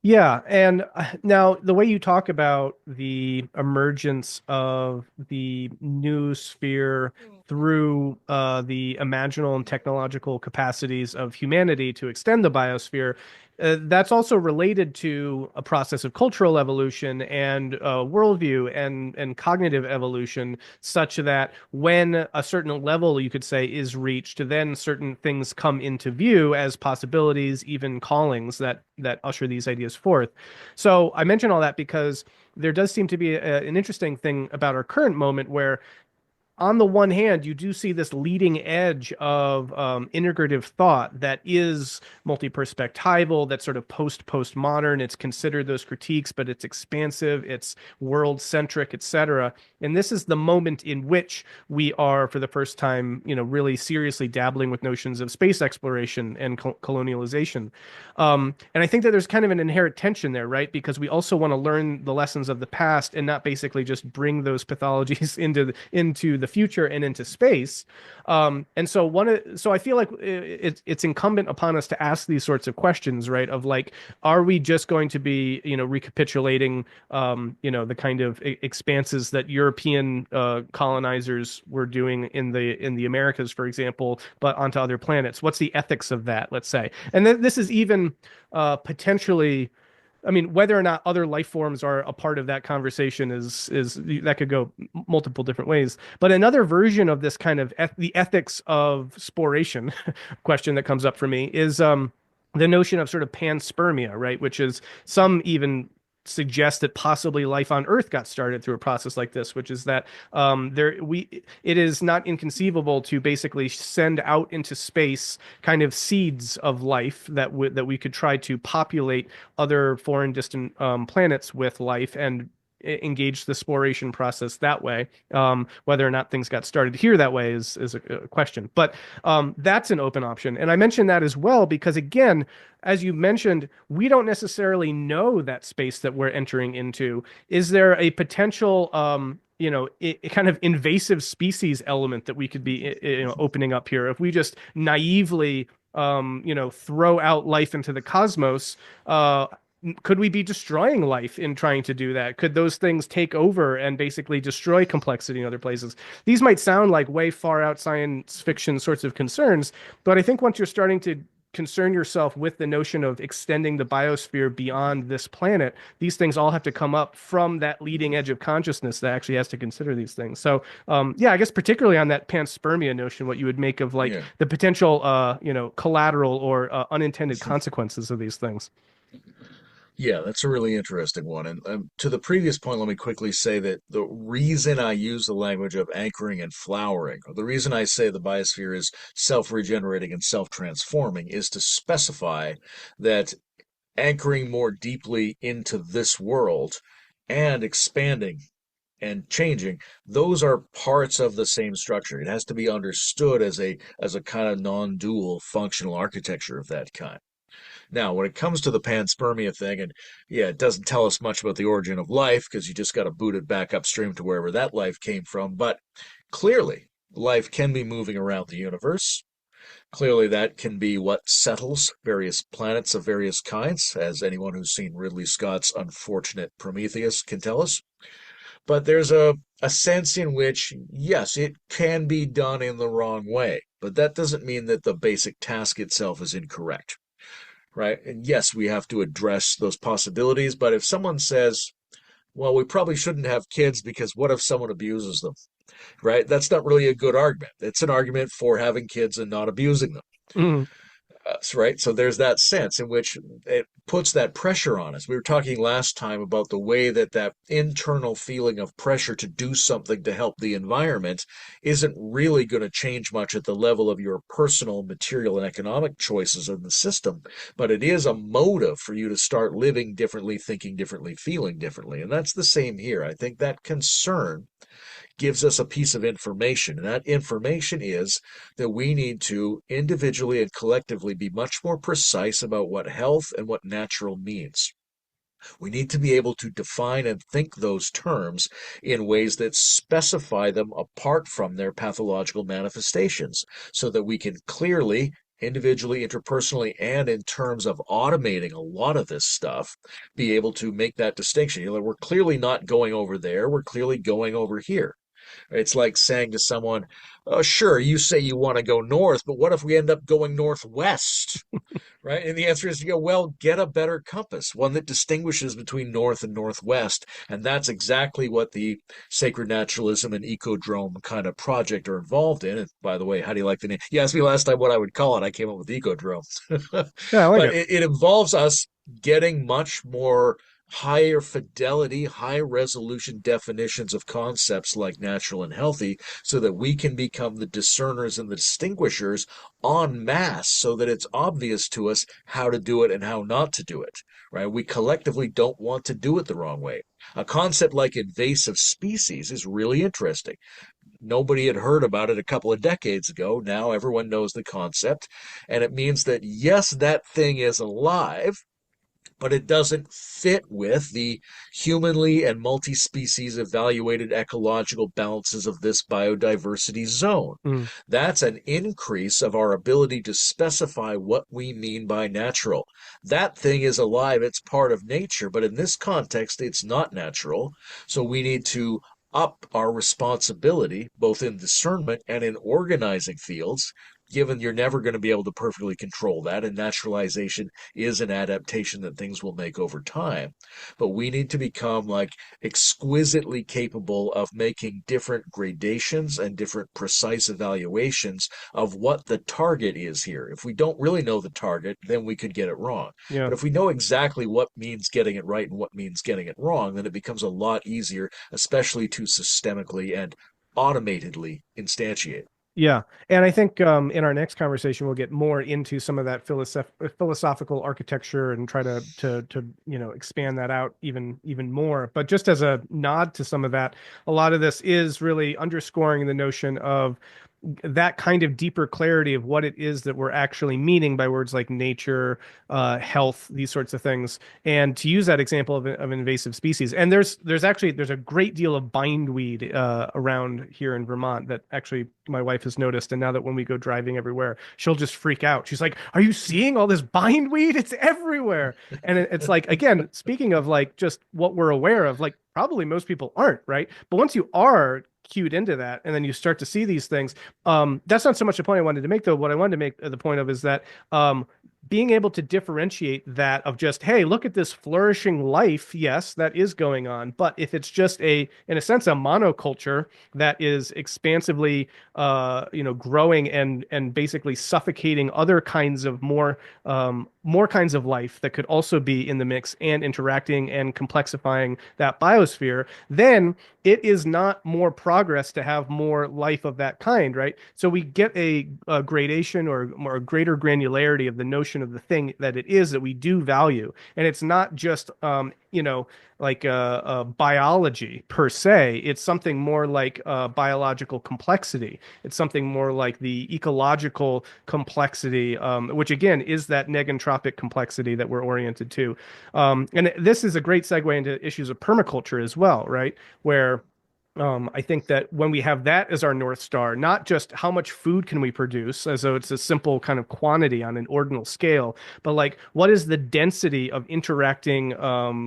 [SPEAKER 2] Yeah, and now the way you talk about the emergence of the new sphere through the imaginal and technological capacities of humanity to extend the biosphere that's also related to a process of cultural evolution and worldview and cognitive evolution, such that when a certain level, you could say, is reached, then certain things come into view as possibilities, even callings that usher these ideas forth. So I mention all that because there does seem to be an interesting thing about our current moment where on the one hand, you do see this leading edge of integrative thought that is multi-perspectival, that's sort of postmodern. It's considered those critiques, but it's expansive, it's world-centric, etc. And this is the moment in which we are, for the first time, really seriously dabbling with notions of space exploration and colonialization. And I think that there's kind of an inherent tension there, right? Because we also want to learn the lessons of the past and not basically just bring those pathologies into the future and into space. And so so I feel like it's incumbent upon us to ask these sorts of questions, right? Of like, are we just going to be, recapitulating, the kind of expanses that European colonizers were doing in the Americas, for example, but onto other planets? What's the ethics of that, let's say? And this is even potentially, I mean, whether or not other life forms are a part of that conversation is that could go multiple different ways. But another version of this kind of the ethics of sporation question that comes up for me is the notion of sort of panspermia, right? Which is some even suggest that possibly life on Earth got started through a process like this, which is that it is not inconceivable to basically send out into space kind of seeds of life that we could try to populate other foreign distant planets with life and engage the sporation process that way. Whether or not things got started here that way is a question, but that's an open option. And I mentioned that as well because, again, as you mentioned, we don't necessarily know that space that we're entering into. Is there a potential kind of invasive species element that we could be, opening up here if we just naively, throw out life into the cosmos? Could we be destroying life in trying to do that? Could those things take over and basically destroy complexity in other places? These might sound like way far out science fiction sorts of concerns, but I think once you're starting to concern yourself with the notion of extending the biosphere beyond this planet, these things all have to come up from that leading edge of consciousness that actually has to consider these things. So, yeah, I guess particularly on that panspermia notion, what you would make of like
[SPEAKER 1] Yeah.
[SPEAKER 2] the potential, collateral or unintended consequences of these things.
[SPEAKER 1] Yeah, that's a really interesting one. And to the previous point, let me quickly say that the reason I use the language of anchoring and flowering, or the reason I say the biosphere is self-regenerating and self-transforming, is to specify that anchoring more deeply into this world and expanding and changing, those are parts of the same structure. It has to be understood as a kind of non-dual functional architecture of that kind. Now, when it comes to the panspermia thing, and yeah, it doesn't tell us much about the origin of life because you just got to boot it back upstream to wherever that life came from. But clearly, life can be moving around the universe. Clearly, that can be what settles various planets of various kinds, as anyone who's seen Ridley Scott's unfortunate Prometheus can tell us. But there's a sense in which, yes, it can be done in the wrong way, but that doesn't mean that the basic task itself is incorrect, right? And yes, we have to address those possibilities, but if someone says, well, we probably shouldn't have kids because what if someone abuses them, right? That's not really a good argument. It's an argument for having kids and not abusing them.
[SPEAKER 2] Mhm.
[SPEAKER 1] Right? So there's that sense in which it puts that pressure on us. We were talking last time about the way that internal feeling of pressure to do something to help the environment isn't really going to change much at the level of your personal, material, and economic choices in the system, but it is a motive for you to start living differently, thinking differently, feeling differently. And that's the same here. I think that concern gives us a piece of information. And that information is that we need to individually and collectively be much more precise about what health and what natural means. We need to be able to define and think those terms in ways that specify them apart from their pathological manifestations so that we can clearly, individually, interpersonally, and in terms of automating a lot of this stuff, be able to make that distinction. We're clearly not going over there, we're clearly going over here. It's like saying to someone, "Oh, sure, you say you want to go north, but what if we end up going northwest?" Right? And the answer is, well, get a better compass, one that distinguishes between north and northwest. And that's exactly what the sacred naturalism and ecodrome kind of project are involved in. And by the way, how do you like the name? You asked me last time what I would call it. I came up with ecodrome.
[SPEAKER 2] Yeah, I like
[SPEAKER 1] But
[SPEAKER 2] it.
[SPEAKER 1] it involves us getting much more higher fidelity, high resolution definitions of concepts like natural and healthy so that we can become the discerners and the distinguishers en masse so that it's obvious to us how to do it and how not to do it, right? We collectively don't want to do it the wrong way. A concept like invasive species is really interesting. Nobody had heard about it a couple of decades ago. Now everyone knows the concept. And it means that, yes, that thing is alive, but it doesn't fit with the humanly and multi-species evaluated ecological balances of this biodiversity zone.
[SPEAKER 2] Mm,
[SPEAKER 1] That's an increase of our ability to specify what we mean by natural. That thing is alive, it's part of nature, but in this context, it's not natural. So we need to up our responsibility, both in discernment and in organizing fields, given you're never going to be able to perfectly control that, and naturalization is an adaptation that things will make over time. But we need to become like exquisitely capable of making different gradations and different precise evaluations of what the target is here. If we don't really know the target, then we could get it wrong.
[SPEAKER 2] yeah.
[SPEAKER 1] But if we know exactly what means getting it right and what means getting it wrong, then it becomes a lot easier, especially to systemically and automatedly instantiate.
[SPEAKER 2] Yeah, and I think in our next conversation we'll get more into some of that philosophical architecture and try to expand that out even more. But just as a nod to some of that, a lot of this is really underscoring the notion of that kind of deeper clarity of what it is that we're actually meaning by words like nature, health, these sorts of things, and to use that example of invasive species. And there's a great deal of bindweed around here in Vermont that actually my wife has noticed. And now that when we go driving everywhere, she'll just freak out. She's like, "Are you seeing all this bindweed? It's everywhere!" And it's like, again, speaking of like just what we're aware of, like probably most people aren't, right? But once you are cued into that and then you start to see these things, that's not so much the point I wanted to make, though. What I wanted to make the point of is that being able to differentiate that of just, hey, look at this flourishing life. Yes, that is going on. But if it's just in a sense, a monoculture that is expansively, growing and basically suffocating other kinds of more kinds of life that could also be in the mix and interacting and complexifying that biosphere, then it is not more progress to have more life of that kind, right? So we get a gradation or a greater granularity of the notion of the thing that it is that we do value. And it's not just, like biology per se. It's something more like biological complexity. It's something more like the ecological complexity, which again is that negentropic complexity that we're oriented to. And this is a great segue into issues of permaculture as well, right? Where I think that when we have that as our North Star, not just how much food can we produce, as though it's a simple kind of quantity on an ordinal scale, but like what is the density of interacting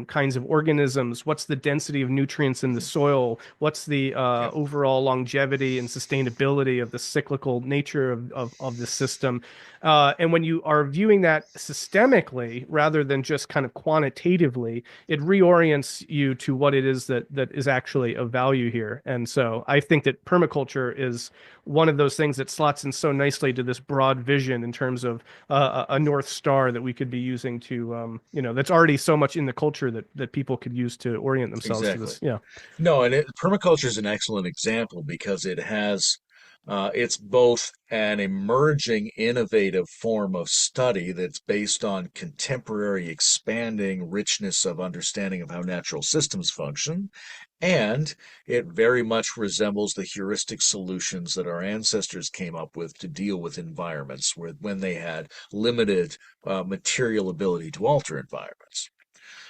[SPEAKER 2] kinds of organisms? What's the density of nutrients in the soil? What's the
[SPEAKER 1] Yep.
[SPEAKER 2] overall longevity and sustainability of the cyclical nature of the system? And when you are viewing that systemically rather than just kind of quantitatively, it reorients you to what it is that is actually of value here. And so I think that permaculture is one of those things that slots in so nicely to this broad vision in terms of a North Star that we could be using to, that's already so much in the culture that people could use to orient themselves to
[SPEAKER 1] Exactly.
[SPEAKER 2] this. Yeah.
[SPEAKER 1] No, and permaculture is an excellent example because it's both an emerging innovative form of study that's based on contemporary expanding richness of understanding of how natural systems function, and it very much resembles the heuristic solutions that our ancestors came up with to deal with environments when they had limited material ability to alter environments.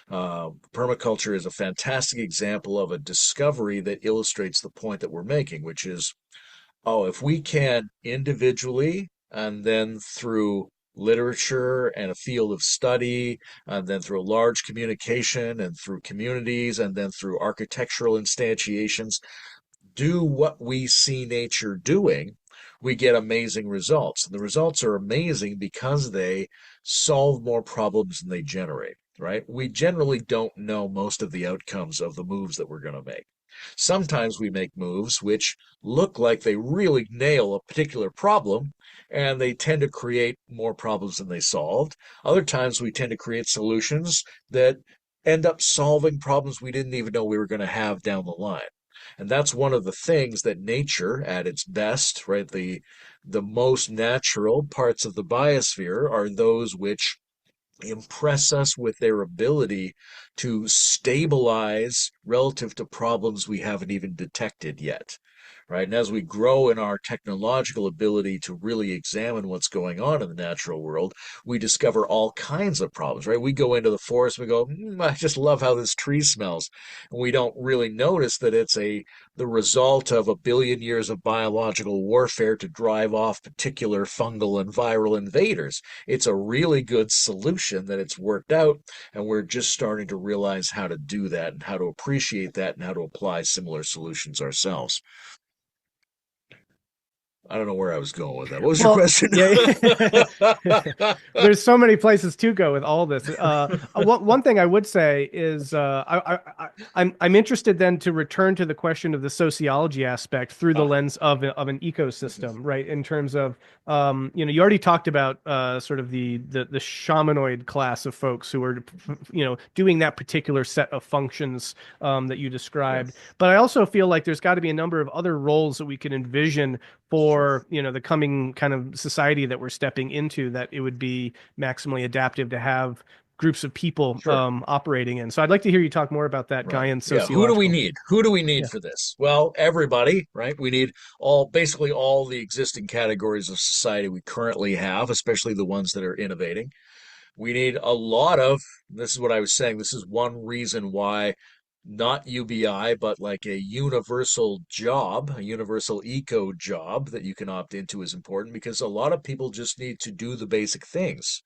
[SPEAKER 1] Permaculture is a fantastic example of a discovery that illustrates the point that we're making, which is, oh, if we can individually and then through literature and a field of study, and then through a large communication and through communities, and then through architectural instantiations, do what we see nature doing, we get amazing results. And the results are amazing because they solve more problems than they generate, right? We generally don't know most of the outcomes of the moves that we're going to make. Sometimes we make moves which look like they really nail a particular problem, and they tend to create more problems than they solved. Other times we tend to create solutions that end up solving problems we didn't even know we were going to have down the line. And that's one of the things that nature at its best, right? The most natural parts of the biosphere are those which impress us with their ability to stabilize relative to problems we haven't even detected yet. Right. And as we grow in our technological ability to really examine what's going on in the natural world, we discover all kinds of problems, right? We go into the forest, we go, I just love how this tree smells. And we don't really notice that it's the result of 1 billion years of biological warfare to drive off particular fungal and viral invaders. It's a really good solution that it's worked out, and we're just starting to realize how to do that and how to appreciate that and how to apply similar solutions ourselves. I don't know where I was going with that. What was your
[SPEAKER 2] Well,
[SPEAKER 1] question?
[SPEAKER 2] yeah, there's so many places to go with all this. One thing I would say is I'm interested then to return to the question of the sociology aspect through the
[SPEAKER 1] Ah,
[SPEAKER 2] lens of an ecosystem, right? In terms of you already talked about sort of the shamanoid class of folks who are doing that particular set of functions that you
[SPEAKER 1] yeah,
[SPEAKER 2] described. But I also feel like there's got to be a number of other roles that we can envision
[SPEAKER 1] sure,
[SPEAKER 2] for the coming kind of society that we're stepping into, that it would be maximally adaptive to have groups of people
[SPEAKER 1] sure.
[SPEAKER 2] operating in. So I'd like to hear you talk more about that
[SPEAKER 1] Right.
[SPEAKER 2] Gaian
[SPEAKER 1] Yeah. Who do we
[SPEAKER 2] sociological.
[SPEAKER 1] need? Who do we need
[SPEAKER 2] Yeah.
[SPEAKER 1] for this? Well, everybody, right? We need basically all the existing categories of society we currently have, especially the ones that are innovating. We need a lot of, this is what I was saying, this is one reason why not UBI, but like a universal job, a universal eco job that you can opt into is important because a lot of people just need to do the basic things,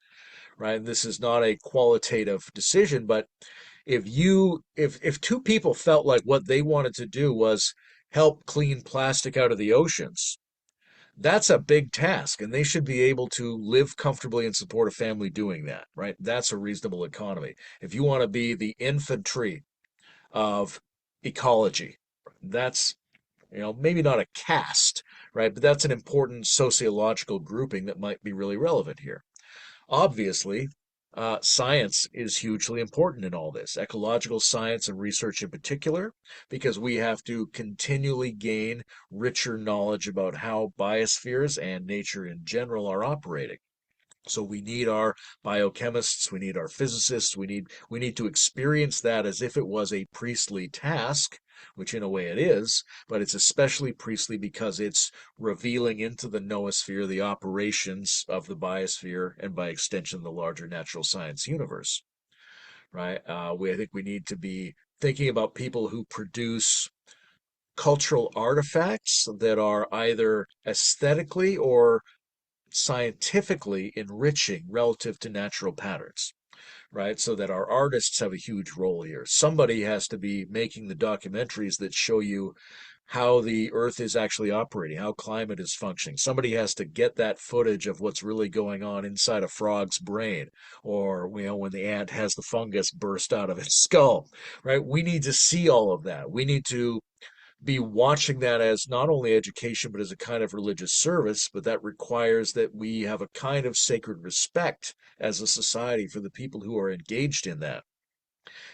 [SPEAKER 1] right? This is not a qualitative decision, but if two people felt like what they wanted to do was help clean plastic out of the oceans, that's a big task, and they should be able to live comfortably and support a family doing that, right? That's a reasonable economy. If you want to be the infantry of ecology, that's maybe not a caste, right? But that's an important sociological grouping that might be really relevant here. Obviously, science is hugely important in all this, ecological science and research in particular, because we have to continually gain richer knowledge about how biospheres and nature in general are operating. So we need our biochemists, we need our physicists, we need to experience that as if it was a priestly task, which in a way it is, but it's especially priestly because it's revealing into the noosphere the operations of the biosphere and by extension the larger natural science universe, right? I think we need to be thinking about people who produce cultural artifacts that are either aesthetically or scientifically enriching relative to natural patterns, right? So that our artists have a huge role here. Somebody has to be making the documentaries that show you how the earth is actually operating, how climate is functioning. Somebody has to get that footage of what's really going on inside a frog's brain, or when the ant has the fungus burst out of its skull, right? We need to see all of that. We need to be watching that as not only education, but as a kind of religious service. But that requires that we have a kind of sacred respect as a society for the people who are engaged in that.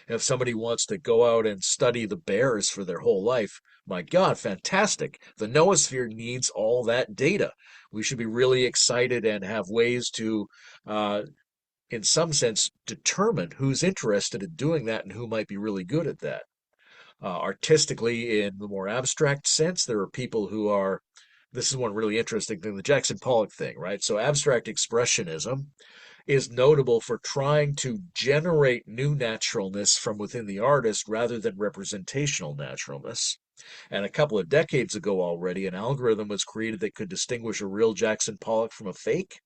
[SPEAKER 1] If somebody wants to go out and study the bears for their whole life, my God, fantastic. The noosphere needs all that data. We should be really excited and have ways to, in some sense, determine who's interested in doing that and who might be really good at that. Artistically, in the more abstract sense, there are people who are. This is one really interesting thing, the Jackson Pollock thing, right? So, abstract expressionism is notable for trying to generate new naturalness from within the artist rather than representational naturalness. And a couple of decades ago already, an algorithm was created that could distinguish a real Jackson Pollock from a fake.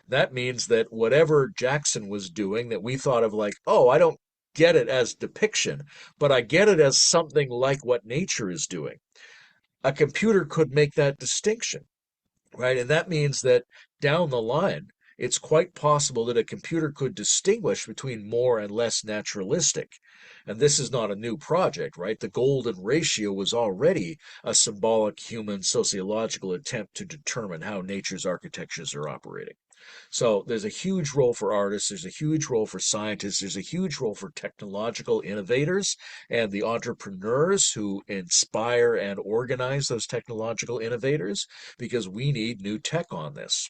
[SPEAKER 1] That means that whatever Jackson was doing that we thought of like, oh, I don't get it as depiction, but I get it as something like what nature is doing. a computer could make that distinction, right? And that means that down the line, it's quite possible that a computer could distinguish between more and less naturalistic. And this is not a new project, right? The golden ratio was already a symbolic human sociological attempt to determine how nature's architectures are operating. So there's a huge role for artists, there's a huge role for scientists, there's a huge role for technological innovators and the entrepreneurs who inspire and organize those technological innovators, because we need new tech on this.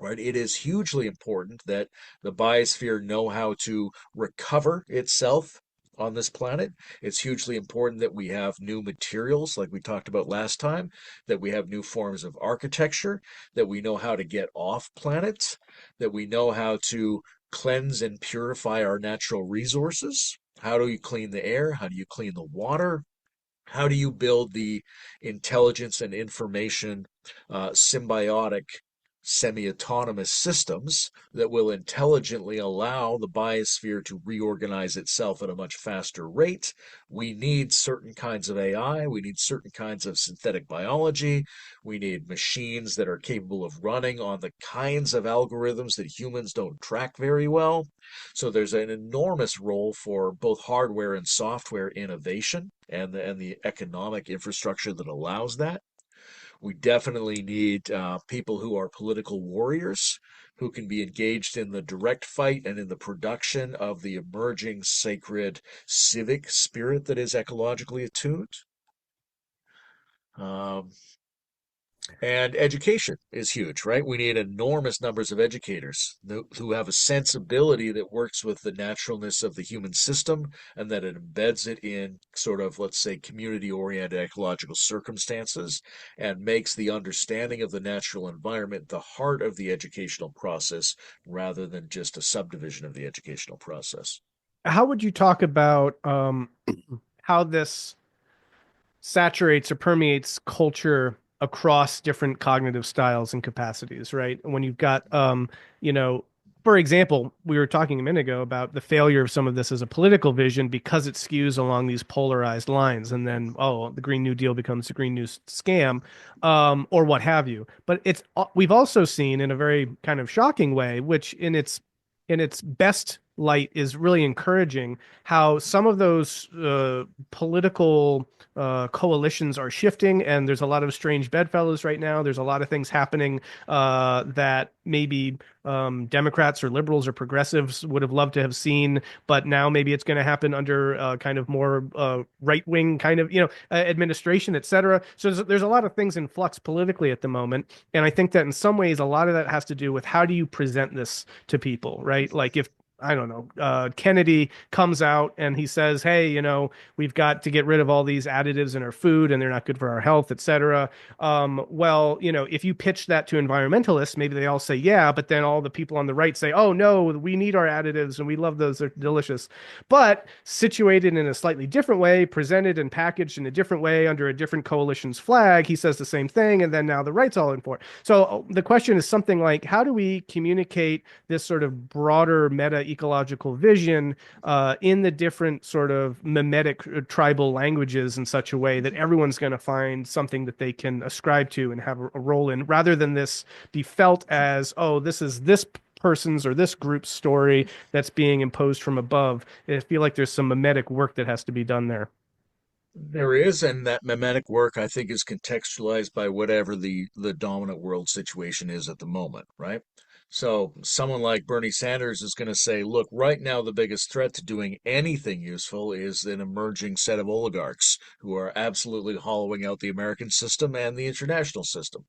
[SPEAKER 1] Right? It is hugely important that the biosphere know how to recover itself on this planet. It's hugely important that we have new materials, like we talked about last time, that we have new forms of architecture, that we know how to get off planet, that we know how to cleanse and purify our natural resources. How do you clean the air? How do you clean the water? How do you build the intelligence and information symbiotic, semi autonomous systems that will intelligently allow the biosphere to reorganize itself at a much faster rate? We need certain kinds of AI. We need certain kinds of synthetic biology. We need machines that are capable of running on the kinds of algorithms that humans don't track very well. So there's an enormous role for both hardware and software innovation and the economic infrastructure that allows that. We definitely need people who are political warriors who can be engaged in the direct fight and in the production of the emerging sacred civic spirit that is ecologically attuned. Um, And education is huge, right? We need enormous numbers of educators who have a sensibility that works with the naturalness of the human system and that it embeds it in sort of, let's say, community-oriented ecological circumstances and makes the understanding of the natural environment the heart of the educational process rather than just a subdivision of the educational process.
[SPEAKER 2] How would you talk about how this saturates or permeates culture across different cognitive styles and capacities, right? When you've got, you know, for example, we were talking a minute ago about the failure of some of this as a political vision because it skews along these polarized lines, and then the Green New Deal becomes the Green New Scam, or what have you. But it's we've also seen in a very kind of shocking way, which in its best light is really encouraging, how some of those political coalitions are shifting, and there's a lot of strange bedfellows right now. There's a lot of things happening that maybe Democrats or liberals or progressives would have loved to have seen, but now maybe it's going to happen under kind of more right-wing kind of administration, et cetera. So there's a lot of things in flux politically at the moment, and I think that in some ways a lot of that has to do with how do you present this to people, right? Like if I don't know, Kennedy comes out and he says, hey, we've got to get rid of all these additives in our food and they're not good for our health, et cetera. Well, if you pitch that to environmentalists, maybe they all say, yeah, but then all the people on the right say, oh, no, we need our additives and we love those. They're delicious. But situated in a slightly different way, presented and packaged in a different way under a different coalition's flag, he says the same thing. And then now the right's all in for it. So the question is something like, how do we communicate this sort of broader meta ecological vision in the different sort of mimetic tribal languages in such a way that everyone's going to find something that they can ascribe to and have a role in, rather than this be felt as, oh, this is this person's or this group's story that's being imposed from above. I feel like there's some mimetic work that has to be done there.
[SPEAKER 1] There is, and that mimetic work, I think, is contextualized by whatever the dominant world situation is at the moment, right? So someone like Bernie Sanders is going to say, look, right now the biggest threat to doing anything useful is an emerging set of oligarchs who are absolutely hollowing out the American system and the international system.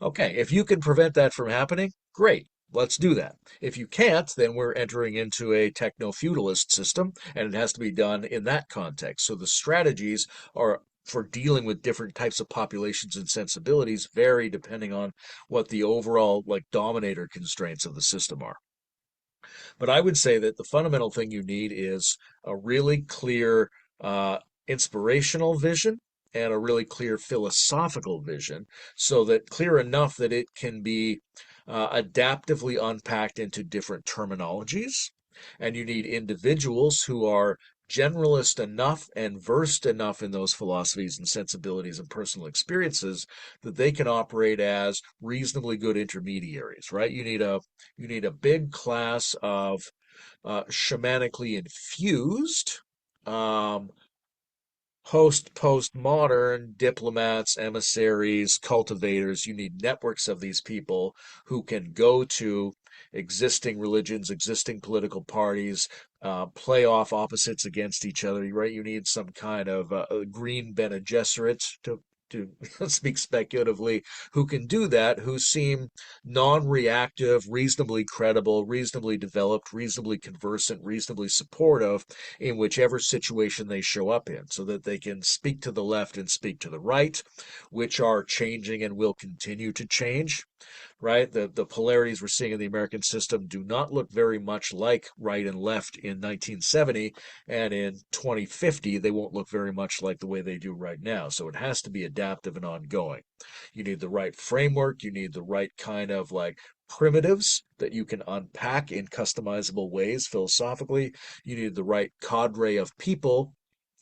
[SPEAKER 1] Okay, if you can prevent that from happening, great. Let's do that. If you can't, then we're entering into a techno feudalist system, and it has to be done in that context. So the strategies are for dealing with different types of populations and sensibilities vary depending on what the overall dominator constraints of the system are. But I would say that the fundamental thing you need is a really clear inspirational vision and a really clear philosophical vision, so that clear enough that it can be adaptively unpacked into different terminologies. And you need individuals who are generalist enough and versed enough in those philosophies and sensibilities and personal experiences that they can operate as reasonably good intermediaries, right? You need a big class of shamanically infused um, postmodern diplomats, emissaries, cultivators. You need networks of these people who can go to existing religions, existing political parties, play off opposites against each other. Right? You need some kind of green Bene Gesserit to speak speculatively, who can do that, who seem non-reactive, reasonably credible, reasonably developed, reasonably conversant, reasonably supportive in whichever situation they show up in, so that they can speak to the left and speak to the right, which are changing and will continue to change, right? The polarities we're seeing in the American system do not look very much like right and left in 1970, and in 2050 they won't look very much like the way they do right now. So it has to be adaptive and ongoing. You need the right framework, you need the right kind of like primitives that you can unpack in customizable ways philosophically. You need the right cadre of people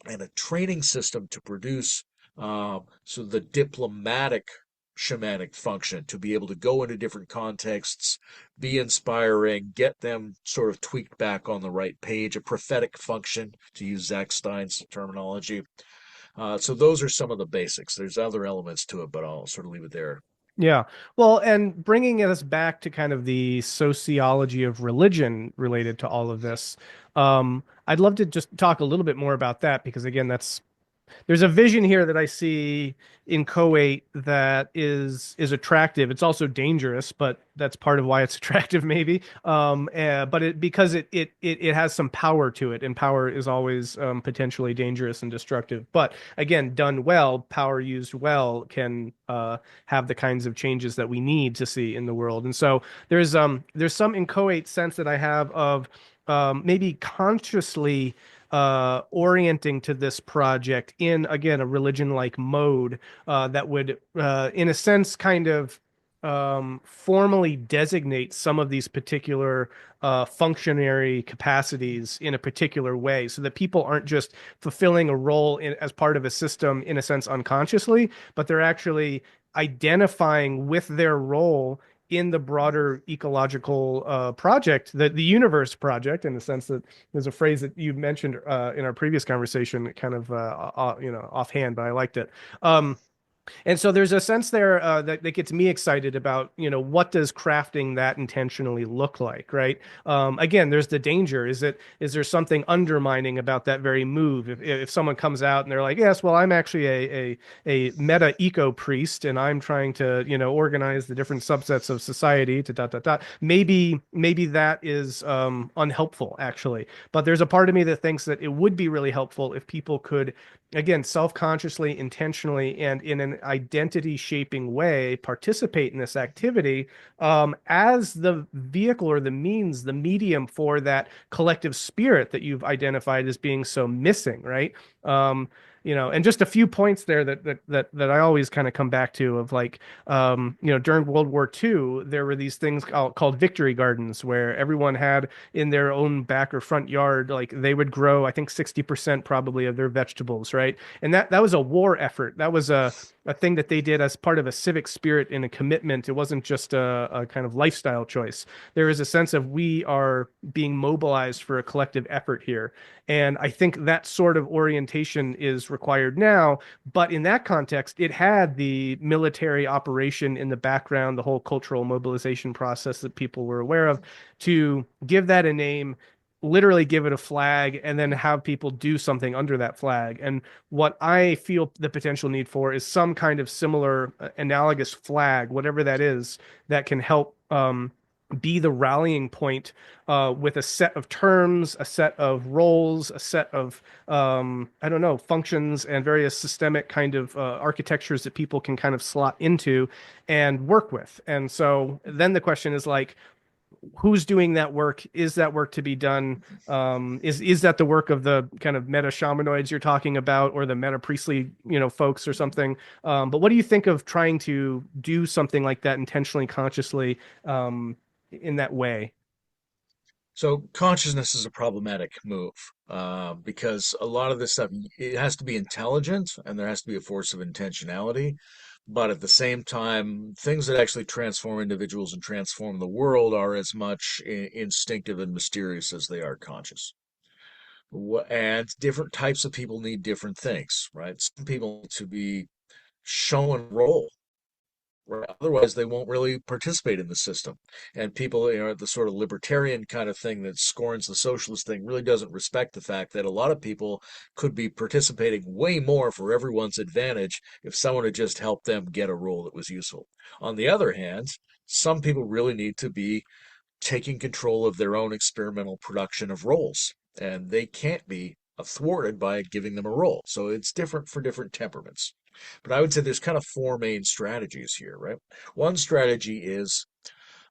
[SPEAKER 1] and a training system to produce so the diplomatic shamanic function to be able to go into different contexts, be inspiring, get them sort of tweaked back on the right page, a prophetic function, to use Zach Stein's terminology. So those are some of the basics. There's other elements to it, but I'll sort of leave it there.
[SPEAKER 2] Yeah. Well, and bringing us back to kind of the sociology of religion related to all of this, I'd love to just talk a little bit more about that because, again, there's a vision here that I see in Coate that is attractive. It's also dangerous, but that's part of why it's attractive, maybe. But because it has some power to it, and power is always potentially dangerous and destructive. But again, done well, power used well can have the kinds of changes that we need to see in the world. And so there's some inchoate sense that I have of maybe consciously orienting to this project in, again, a religion-like mode that would, in a sense, kind of formally designate some of these particular functionary capacities in a particular way so that people aren't just fulfilling a role as part of a system, in a sense, unconsciously, but they're actually identifying with their role in the broader ecological project, the universe project, in the sense that there's a phrase that you mentioned in our previous conversation, kind of offhand, but I liked it. And so there's a sense there that gets me excited about, what does crafting that intentionally look like, right? Again, there's the danger. Is there something undermining about that very move? If someone comes out and they're like, yes, well, I'm actually a meta eco priest and I'm trying to, organize the different subsets of society to dot dot dot. Maybe that is unhelpful actually. But there's a part of me that thinks that it would be really helpful if people could, again, self-consciously, intentionally, and in an identity shaping way, participate in this activity as the vehicle or the means, the medium for that collective spirit that you've identified as being so missing, right? And just a few points there that I always kind of come back to of like, during World War II, there were these things called victory gardens where everyone had in their own back or front yard, like they would grow, I think 60% probably of their vegetables, right? And that was a war effort. That was a thing that they did as part of a civic spirit and a commitment. It wasn't just a kind of lifestyle choice. There is a sense of we are being mobilized for a collective effort here. And I think that sort of orientation is required now. But in that context, it had the military operation in the background, the whole cultural mobilization process that people were aware of, to give that a name, literally give it a flag, and then have people do something under that flag. And what I feel the potential need for is some kind of similar analogous flag, whatever that is, that can help be the rallying point with a set of terms, a set of roles, a set of, I don't know, functions and various systemic kind of architectures that people can kind of slot into and work with. And so then the question is like, who's doing that work? Is that work to be done? Is that the work of the kind of meta shamanoids you're talking about, or the meta priestly, folks or something? But what do you think of trying to do something like that intentionally, consciously, in that way?
[SPEAKER 1] So consciousness is a problematic move because a lot of this stuff, it has to be intelligent and there has to be a force of intentionality. But at the same time, things that actually transform individuals and transform the world are as much instinctive and mysterious as they are conscious. And different types of people need different things, right? Some people need to be shown a role. Right. Otherwise, they won't really participate in the system. And people, the sort of libertarian kind of thing that scorns the socialist thing really doesn't respect the fact that a lot of people could be participating way more for everyone's advantage if someone had just helped them get a role that was useful. On the other hand, some people really need to be taking control of their own experimental production of roles, and they can't be thwarted by giving them a role. So it's different for different temperaments. But I would say there's kind of four main strategies here, right? One strategy is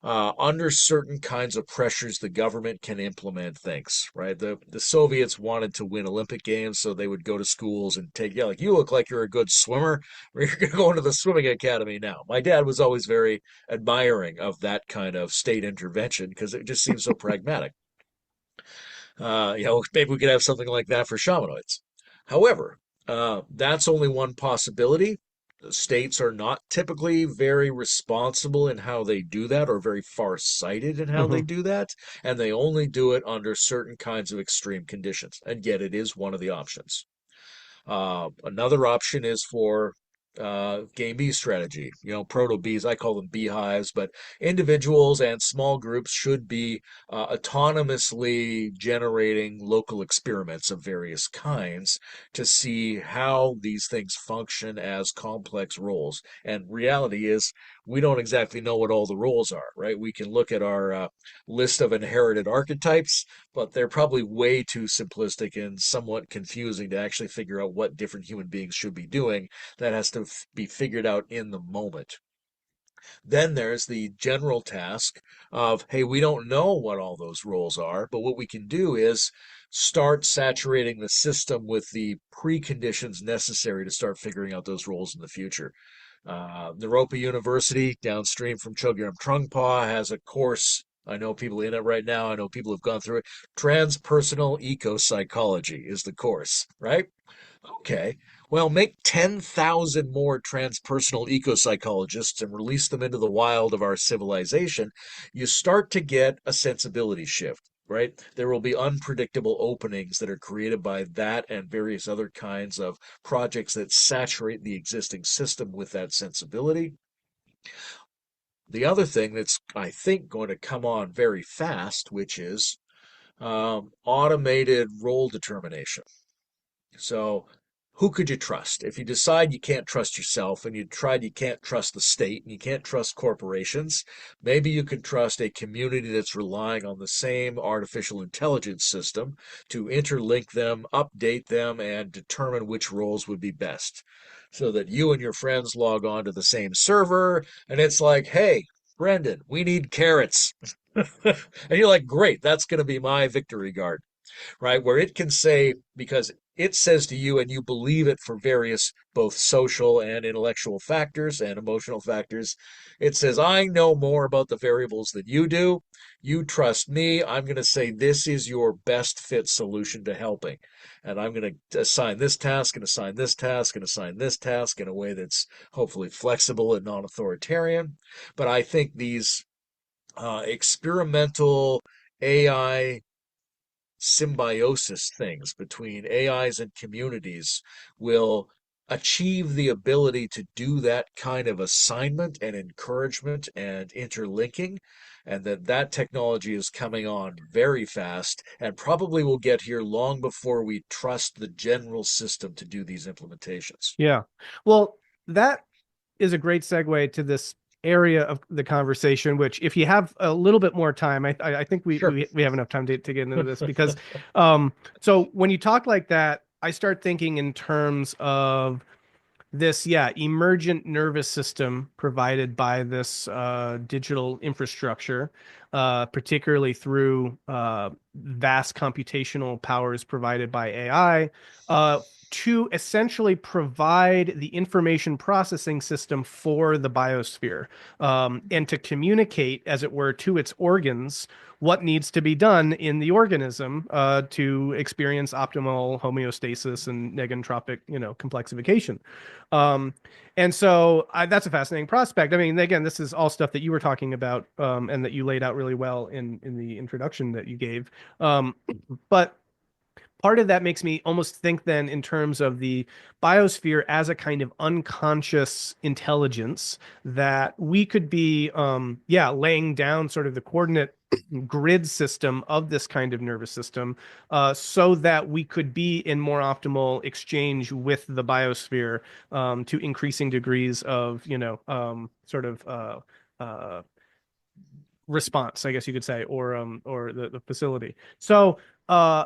[SPEAKER 1] under certain kinds of pressures, the government can implement things, right? The Soviets wanted to win Olympic Games, so they would go to schools and take, yeah, like you look like you're a good swimmer, or you're going to go into the swimming academy now. My dad was always very admiring of that kind of state intervention because it just seems so pragmatic. Maybe we could have something like that for shamanoids. However, that's only one possibility. The states are not typically very responsible in how they do that or very far-sighted in how they
[SPEAKER 2] Hmm.
[SPEAKER 1] do that, and they only do it under certain kinds of extreme conditions. And yet it is one of the options. Another option is for game bee strategy. Proto bees, I call them beehives, but individuals and small groups should be autonomously generating local experiments of various kinds to see how these things function as complex roles. And reality is, we don't exactly know what all the roles are, right? We can look at our list of inherited archetypes, but they're probably way too simplistic and somewhat confusing to actually figure out what different human beings should be doing. That has to be figured out in the moment. Then there's the general task of, hey, we don't know what all those roles are, but what we can do is start saturating the system with the preconditions necessary to start figuring out those roles in the future. Naropa University, downstream from Chogyam Trungpa, has a course. I know people in it right now. I know people have gone through it. Transpersonal eco-psychology is the course, right? Okay. Well, make 10,000 more transpersonal eco-psychologists and release them into the wild of our civilization. You start to get a sensibility shift, right? There will be unpredictable openings that are created by that and various other kinds of projects that saturate the existing system with that sensibility. The other thing that's, I think, going to come on very fast, which is automated role determination. So, who could you trust? If you decide you can't trust yourself and you can't trust the state and you can't trust corporations, maybe you can trust a community that's relying on the same artificial intelligence system to interlink them, update them, and determine which roles would be best. So that you and your friends log on to the same server and it's like, hey, Brendan, we need carrots. And you're like, great, that's going to be my victory guard, right? Where it can say, because it says to you and you believe it for various both social and intellectual factors and emotional factors, it says, I know more about the variables than you do. You trust me. I'm going to say this is your best fit solution to helping. And I'm going to assign this task and assign this task and assign this task in a way that's hopefully flexible and non authoritarian. But I think these experimental AI symbiosis things between AIs and communities will achieve the ability to do that kind of assignment and encouragement and interlinking, and that technology is coming on very fast and probably will get here long before we trust the general system to do these implementations.
[SPEAKER 2] Yeah. Well, that is a great segue to this area of the conversation, which if you have a little bit more time, I think we,
[SPEAKER 1] Sure.
[SPEAKER 2] we we have enough time to get into this because so when you talk like that, I start thinking in terms of this, yeah, emergent nervous system provided by this digital infrastructure, particularly through vast computational powers provided by AI, to essentially provide the information processing system for the biosphere, and to communicate, as it were, to its organs what needs to be done in the organism to experience optimal homeostasis and negentropic, complexification. Um, and so that's a fascinating prospect. I mean, again, this is all stuff that you were talking about, and that you laid out really well in the introduction that you gave. But part of that makes me almost think then in terms of the biosphere as a kind of unconscious intelligence that we could be, laying down sort of the coordinate grid system of this kind of nervous system, so that we could be in more optimal exchange with the biosphere, to increasing degrees of, uh, response, I guess you could say, or the facility. So, uh,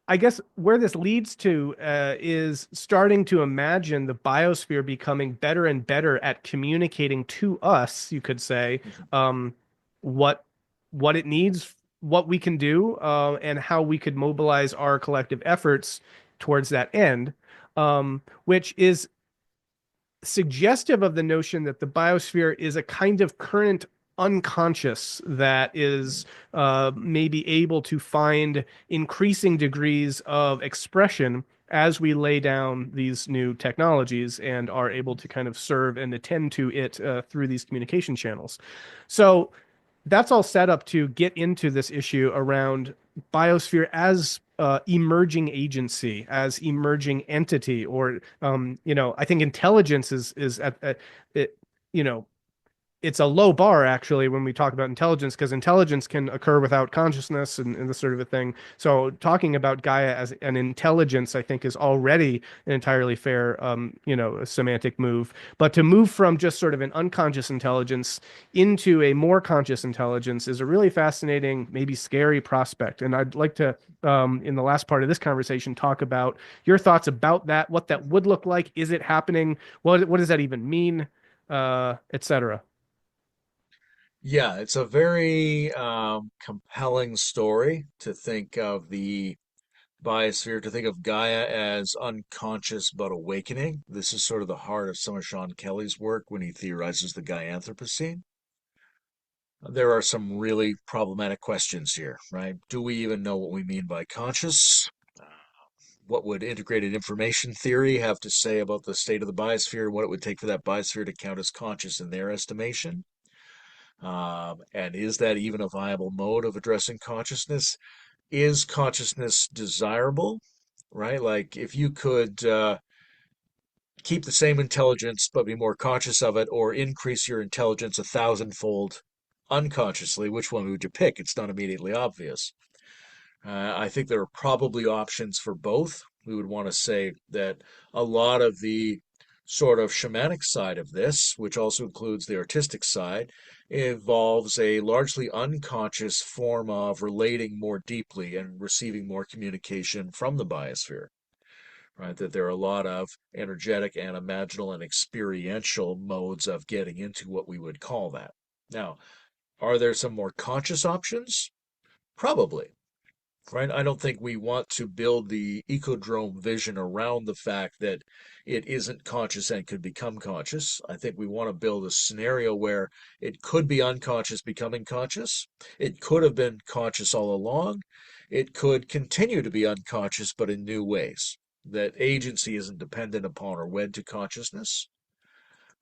[SPEAKER 2] I guess where this leads to is starting to imagine the biosphere becoming better and better at communicating to us, you could say, um, what what it needs, what we can do, and how we could mobilize our collective efforts towards that end, which is suggestive of the notion that the biosphere is a kind of current unconscious that is maybe able to find increasing degrees of expression as we lay down these new technologies and are able to kind of serve and attend to it through these communication channels. So that's all set up to get into this issue around biosphere as emerging agency, as emerging entity, or I think intelligence is at it, you know, it's a low bar actually when we talk about intelligence, because intelligence can occur without consciousness and this sort of a thing. So talking about Gaia as an intelligence, I think, is already an entirely fair, semantic move. But to move from just sort of an unconscious intelligence into a more conscious intelligence is a really fascinating, maybe scary prospect. And I'd like to, in the last part of this conversation, talk about your thoughts about that, what that would look like. Is it happening? What does that even mean? Etc.
[SPEAKER 1] Yeah, it's a very compelling story to think of the biosphere, to think of Gaia as unconscious but awakening. This is sort of the heart of some of Sean Kelly's work when he theorizes the Gaianthropocene. There are some really problematic questions here, right? Do we even know what we mean by conscious? What would integrated information theory have to say about the state of the biosphere, what it would take for that biosphere to count as conscious in their estimation? And is that even a viable mode of addressing consciousness? Is consciousness desirable? Right? Like if you could keep the same intelligence but be more conscious of it, or increase your intelligence 1,000-fold unconsciously, which one would you pick? It's not immediately obvious. I think there are probably options for both. We would want to say that a lot of the sort of shamanic side of this, which also includes the artistic side, involves a largely unconscious form of relating more deeply and receiving more communication from the biosphere. Right, that there are a lot of energetic and imaginal and experiential modes of getting into what we would call that. Now, are there some more conscious options? Probably. Right? I don't think we want to build the Ecodrome vision around the fact that it isn't conscious and could become conscious. I think we want to build a scenario where it could be unconscious becoming conscious. It could have been conscious all along. It could continue to be unconscious, but in new ways. That agency isn't dependent upon or wed to consciousness.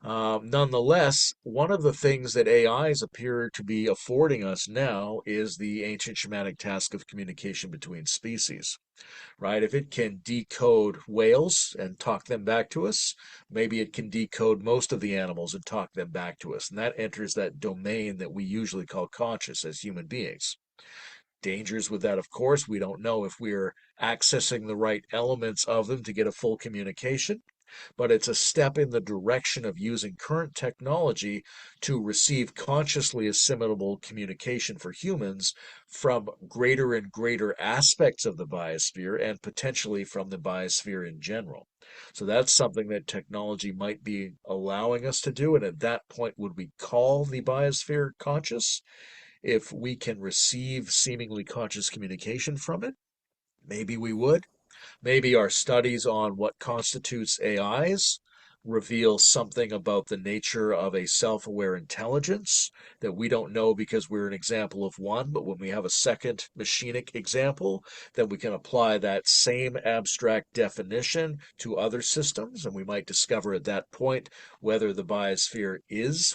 [SPEAKER 1] Nonetheless, one of the things that AIs appear to be affording us now is the ancient shamanic task of communication between species, right? If it can decode whales and talk them back to us, maybe it can decode most of the animals and talk them back to us. And that enters that domain that we usually call conscious as human beings. Dangers with that, of course, we don't know if we're accessing the right elements of them to get a full communication, but it's a step in the direction of using current technology to receive consciously assimilable communication for humans from greater and greater aspects of the biosphere and potentially from the biosphere in general. So that's something that technology might be allowing us to do. And at that point, would we call the biosphere conscious if we can receive seemingly conscious communication from it? Maybe we would. Maybe our studies on what constitutes AIs reveal something about the nature of a self-aware intelligence that we don't know because we're an example of one, but when we have a second machinic example, then we can apply that same abstract definition to other systems, and we might discover at that point whether the biosphere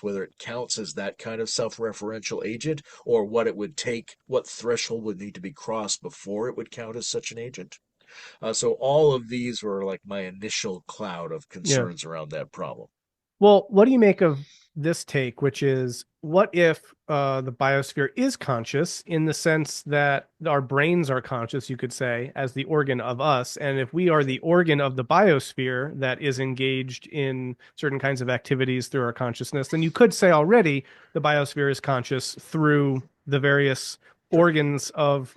[SPEAKER 1] whether it counts as that kind of self-referential agent, or what it would take, what threshold would need to be crossed before it would count as such an agent. So all of these were like my initial cloud of
[SPEAKER 2] Yeah.
[SPEAKER 1] concerns around that problem.
[SPEAKER 2] Well, what do you make of this take, which is what if the biosphere is conscious in the sense that our brains are conscious, you could say, as the organ of us, and if we are the organ of the biosphere that is engaged in certain kinds of activities through our consciousness, then you could say already the biosphere is conscious through the various
[SPEAKER 1] Sure.
[SPEAKER 2] organs of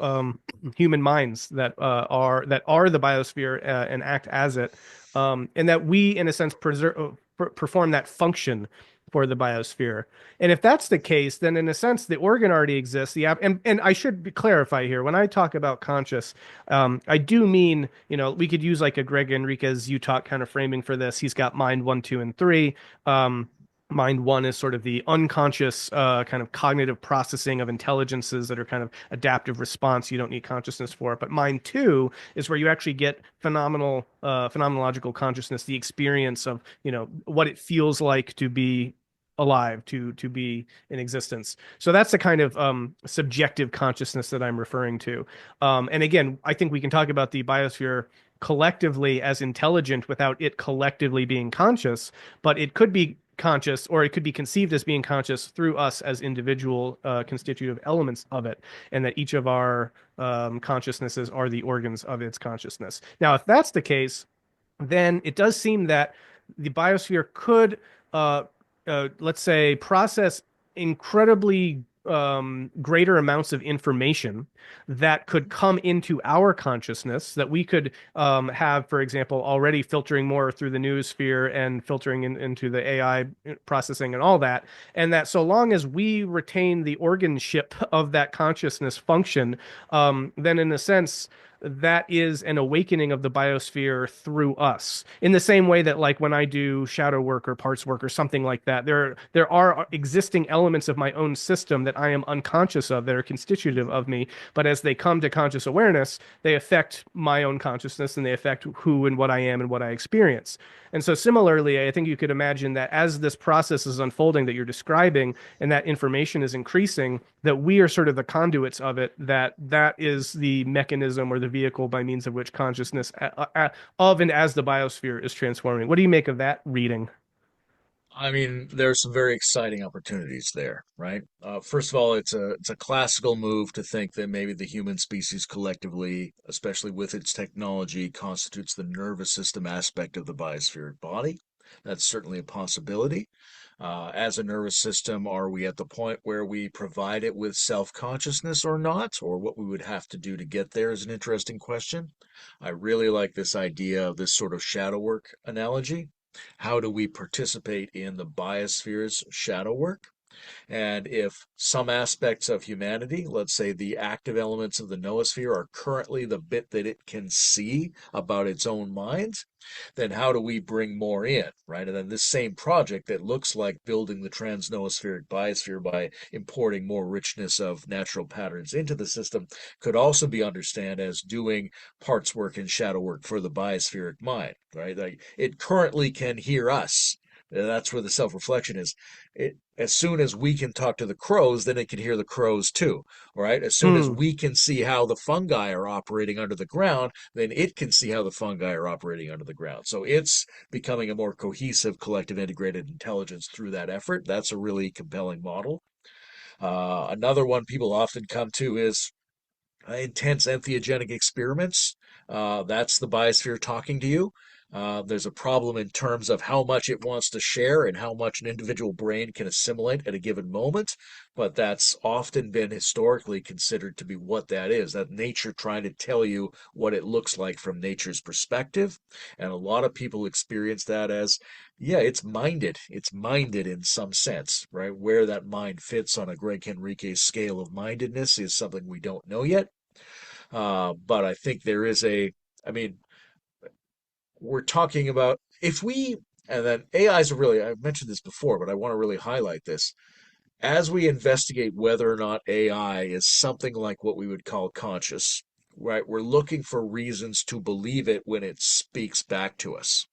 [SPEAKER 2] human minds that are the biosphere and act as it, and that we, in a sense, perform that function for the biosphere. And if that's the case, then in a sense, the organ already exists. And I should clarify here when I talk about conscious, I do mean, we could use like a Greg Enriquez Utah kind of framing for this. He's got mind one, two, and three. Mind one is sort of the unconscious kind of cognitive processing of intelligences that are kind of adaptive response. You don't need consciousness for it. But mind two is where you actually get phenomenological consciousness, the experience of what it feels like to be alive, to be in existence. So that's the kind of subjective consciousness that I'm referring to. And again, I think we can talk about the biosphere collectively as intelligent without it collectively being conscious, but it could be conscious, or it could be conceived as being conscious through us as individual constitutive elements of it, and that each of our consciousnesses are the organs of its consciousness. Now, if that's the case, then it does seem that the biosphere could, let's say, process incredibly greater amounts of information that could come into our consciousness that we could have, for example, already filtering more through the news sphere and filtering into the AI processing and all that. And that so long as we retain the organship of that consciousness function, then in a sense, that is an awakening of the biosphere through us. In the same way that, like, when I do shadow work or parts work or something like that, there are existing elements of my own system that I am unconscious of that are constitutive of me, but as they come to conscious awareness, they affect my own consciousness and they affect who and what I am and what I experience. And so similarly, I think you could imagine that as this process is unfolding that you're describing and that information is increasing, that we are sort of the conduits of it, that is the mechanism or the vehicle by means of which consciousness of and as the biosphere is transforming. What do you make of that reading?
[SPEAKER 1] I mean, there's some very exciting opportunities there, right? First of all, it's a classical move to think that maybe the human species collectively, especially with its technology, constitutes the nervous system aspect of the biospheric body. That's certainly a possibility. As a nervous system, are we at the point where we provide it with self-consciousness or not? Or what we would have to do to get there is an interesting question. I really like this idea of this sort of shadow work analogy. How do we participate in the biosphere's shadow work? And if some aspects of humanity, let's say the active elements of the noosphere, are currently the bit that it can see about its own mind, then how do we bring more in, right? And then this same project that looks like building the transnoospheric biosphere by importing more richness of natural patterns into the system could also be understood as doing parts work and shadow work for the biospheric mind, right? Like it currently can hear us. That's where the self-reflection is. As soon as we can talk to the crows, then it can hear the crows too, right? As soon as
[SPEAKER 2] Hmm.
[SPEAKER 1] we can see how the fungi are operating under the ground, then it can see how the fungi are operating under the ground. So it's becoming a more cohesive, collective, integrated intelligence through that effort. That's a really compelling model. Another one people often come to is intense entheogenic experiments. That's the biosphere talking to you. There's a problem in terms of how much it wants to share and how much an individual brain can assimilate at a given moment, but that's often been historically considered to be what that is, that nature trying to tell you what it looks like from nature's perspective. And a lot of people experience that as, yeah, it's minded. It's minded in some sense, right? Where that mind fits on a Greg Henriquez scale of mindedness is something we don't know yet. But I think there is I mean, we're talking about if we, and then AIs are really, I've mentioned this before, but I want to really highlight this. As we investigate whether or not AI is something like what we would call conscious, right? We're looking for reasons to believe it when it speaks back to us.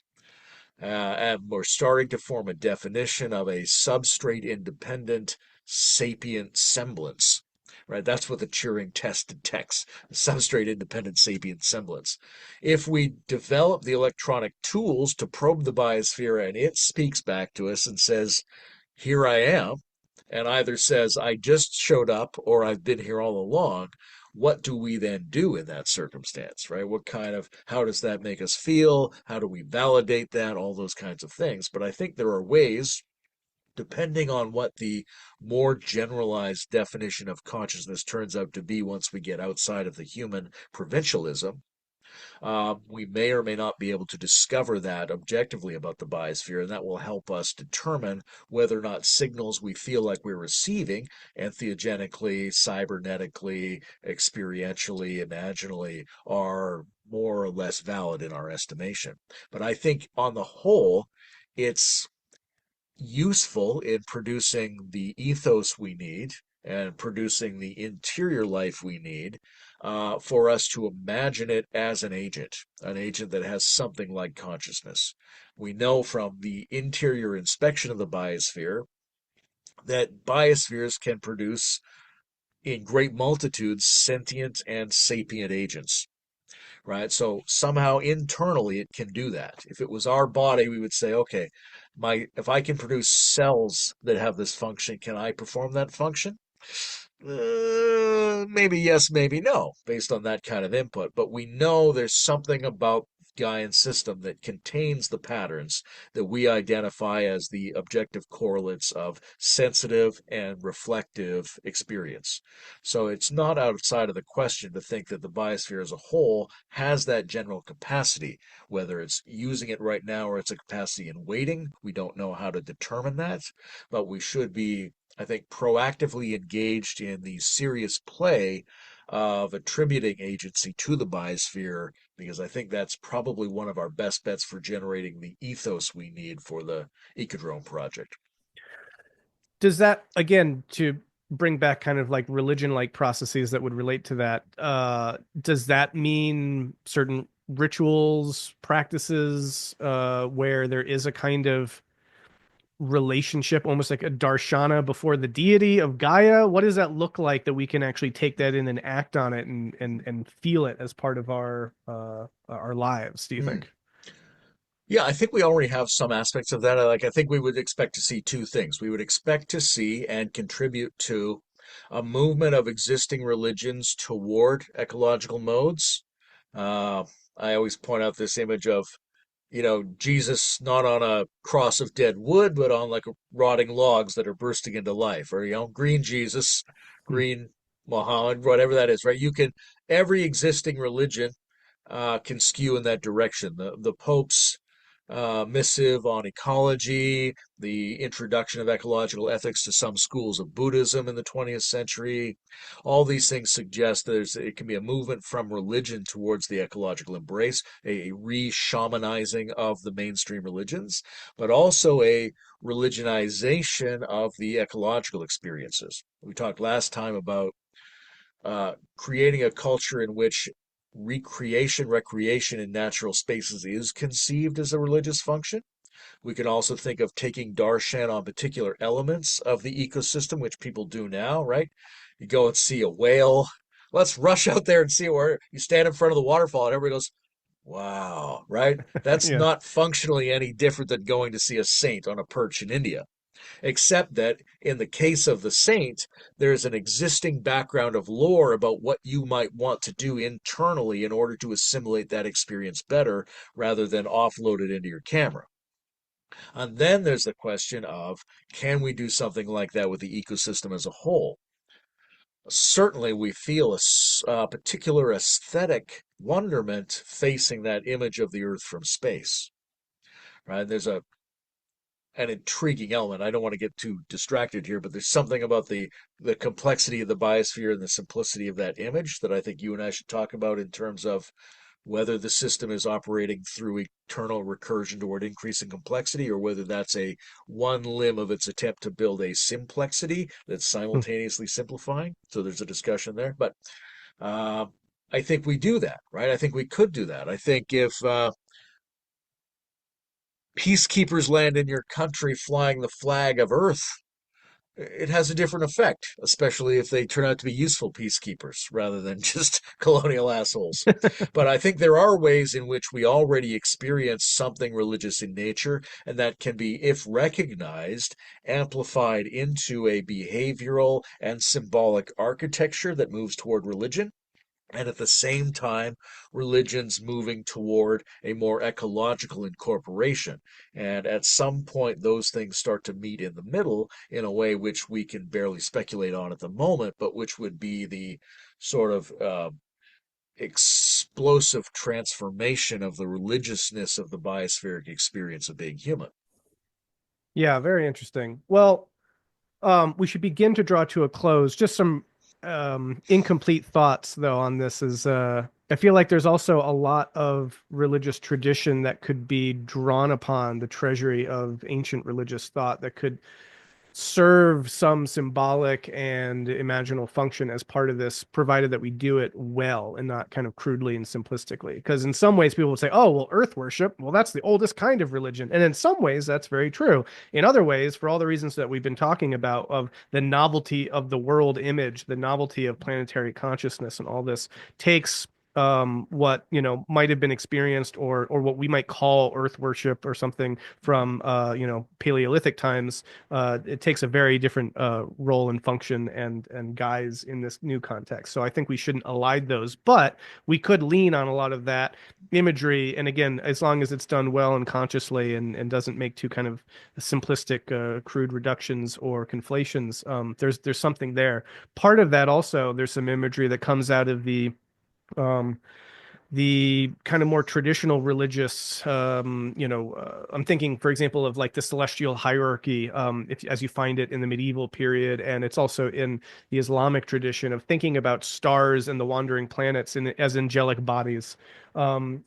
[SPEAKER 1] And we're starting to form a definition of a substrate independent sapient semblance. Right, that's what the Turing test detects, the substrate independent sapient semblance. If we develop the electronic tools to probe the biosphere and it speaks back to us and says, here I am, and either says, I just showed up or I've been here all along, what do we then do in that circumstance, right? What kind of, how does that make us feel? How do we validate that? All those kinds of things. But I think there are ways, depending on what the more generalized definition of consciousness turns out to be once we get outside of the human provincialism, we may or may not be able to discover that objectively about the biosphere, and that will help us determine whether or not signals we feel like we're receiving entheogenically, cybernetically, experientially, imaginally are more or less valid in our estimation. But I think on the whole, it's useful in producing the ethos we need and producing the interior life we need for us to imagine it as an agent that has something like consciousness. We know from the interior inspection of the biosphere that biospheres can produce in great multitudes sentient and sapient agents, right? So somehow internally it can do that. If it was our body, we would say, okay, if I can produce cells that have this function, can I perform that function? Maybe yes, maybe no, based on that kind of input. But we know there's something about Gaian system that contains the patterns that we identify as the objective correlates of sensitive and reflective experience. So it's not outside of the question to think that the biosphere as a whole has that general capacity, whether it's using it right now or it's a capacity in waiting. We don't know how to determine that, but we should be, I think, proactively engaged in the serious play of attributing agency to the biosphere, because I think that's probably one of our best bets for generating the ethos we need for the Ecodrome project.
[SPEAKER 2] Does that, again, to bring back kind of like religion like processes that would relate to that, does that mean certain rituals, practices, where there is a kind of relationship, almost like a darshana before the deity of Gaia? What does that look like that we can actually take that in and act on it and feel it as part of our lives, do you
[SPEAKER 1] Hmm.
[SPEAKER 2] think?
[SPEAKER 1] Yeah, I think we already have some aspects of that. I think we would expect to see two things. We would expect to see and contribute to a movement of existing religions toward ecological modes. Uh, I always point out this image of, Jesus not on a cross of dead wood, but on like rotting logs that are bursting into life, or, green Jesus,
[SPEAKER 2] Hmm.
[SPEAKER 1] green Muhammad, whatever that is, right? Every existing religion can skew in that direction. The Pope's missive on ecology, the introduction of ecological ethics to some schools of Buddhism in the 20th century, all these things suggest that it can be a movement from religion towards the ecological embrace, a re-shamanizing of the mainstream religions, but also a religionization of the ecological experiences. We talked last time about creating a culture in which recreation in natural spaces is conceived as a religious function. We can also think of taking darshan on particular elements of the ecosystem, which people do now, right? You go and see a whale. Let's rush out there and see where you stand in front of the waterfall, and everybody goes, wow, right? That's
[SPEAKER 2] Yeah.
[SPEAKER 1] not functionally any different than going to see a saint on a perch in India, except that in the case of the saint, there's an existing background of lore about what you might want to do internally in order to assimilate that experience better rather than offload it into your camera. And then there's the question of, can we do something like that with the ecosystem as a whole? Certainly, we feel a particular aesthetic wonderment facing that image of the Earth from space. Right? There's an intriguing element. I don't want to get too distracted here, but there's something about the complexity of the biosphere and the simplicity of that image that I think you and I should talk about in terms of whether the system is operating through eternal recursion toward increasing complexity, or whether that's a one limb of its attempt to build a simplexity that's
[SPEAKER 2] Hmm.
[SPEAKER 1] simultaneously simplifying. So there's a discussion there. But uh, I think we do that, right? I think we could do that. I think if peacekeepers land in your country flying the flag of Earth, it has a different effect, especially if they turn out to be useful peacekeepers rather than just colonial assholes. But I think there are ways in which we already experience something religious in nature, and that can be, if recognized, amplified into a behavioral and symbolic architecture that moves toward religion, and at the same time, religions moving toward a more ecological incorporation. And at some point, those things start to meet in the middle in a way which we can barely speculate on at the moment, but which would be the sort of explosive transformation of the religiousness of the biospheric experience of being human.
[SPEAKER 2] Yeah, very interesting. Well, we should begin to draw to a close. Just some incomplete thoughts, though, on this is I feel like there's also a lot of religious tradition that could be drawn upon, the treasury of ancient religious thought that could serve some symbolic and imaginal function as part of this, provided that we do it well and not kind of crudely and simplistically. Because in some ways, people will say, oh, well, earth worship, well, that's the oldest kind of religion. And in some ways, that's very true. In other ways, for all the reasons that we've been talking about, of the novelty of the world image, the novelty of planetary consciousness, and all this takes what might have been experienced, or what we might call earth worship or something from Paleolithic times. It takes a very different role and function and guise in this new context. So I think we shouldn't elide those, but we could lean on a lot of that imagery. And again, as long as it's done well and consciously, and doesn't make too kind of simplistic, crude reductions or conflations, there's something there. Part of that also, there's some imagery that comes out of um, the kind of more traditional religious, I'm thinking, for example, of like the celestial hierarchy, if as you find it in the medieval period, and it's also in the Islamic tradition of thinking about stars and the wandering planets as angelic bodies,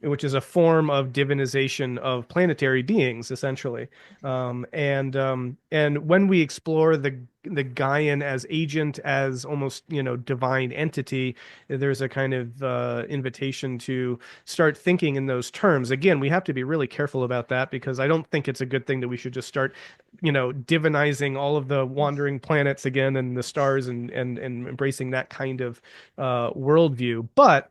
[SPEAKER 2] which is a form of divinization of planetary beings, essentially. And when we explore the Gaian as agent, as almost divine entity, there's a kind of invitation to start thinking in those terms. Again, we have to be really careful about that, because I don't think it's a good thing that we should just start, divinizing all of the wandering planets again and the stars, and embracing that kind of worldview. But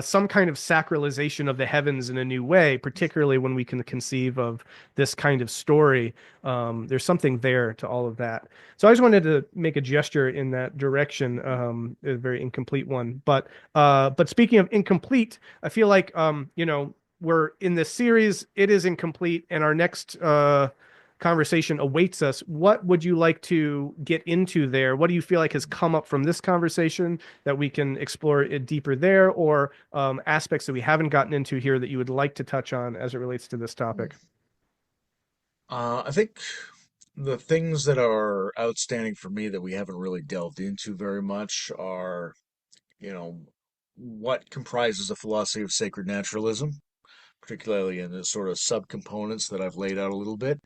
[SPEAKER 2] some kind of sacralization of the heavens in a new way, particularly when we can conceive of this kind of story. There's something there to all of that. So I just wanted to make a gesture in that direction, a very incomplete one. But speaking of incomplete, I feel like we're in this series. It is incomplete, and our next conversation awaits us. What would you like to get into there? What do you feel like has come up from this conversation that we can explore it deeper there, or aspects that we haven't gotten into here that you would like to touch on as it relates to this topic?
[SPEAKER 1] I think the things that are outstanding for me that we haven't really delved into very much are, you know, what comprises a philosophy of sacred naturalism, particularly in the sort of subcomponents that I've laid out a little bit.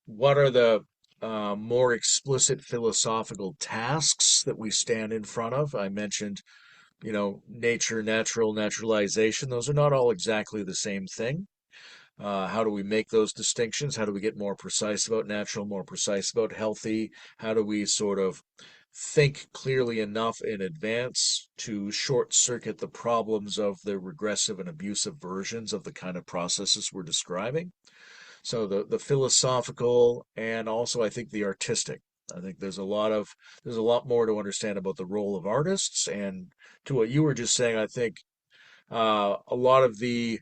[SPEAKER 1] What are the more explicit philosophical tasks that we stand in front of? I mentioned, nature, natural, naturalization. Those are not all exactly the same thing. How do we make those distinctions? How do we get more precise about natural, more precise about healthy? How do we sort of think clearly enough in advance to short circuit the problems of the regressive and abusive versions of the kind of processes we're describing? So the philosophical, and also I think the artistic. I think there's a lot more to understand about the role of artists, and to what you were just saying, I think a lot of the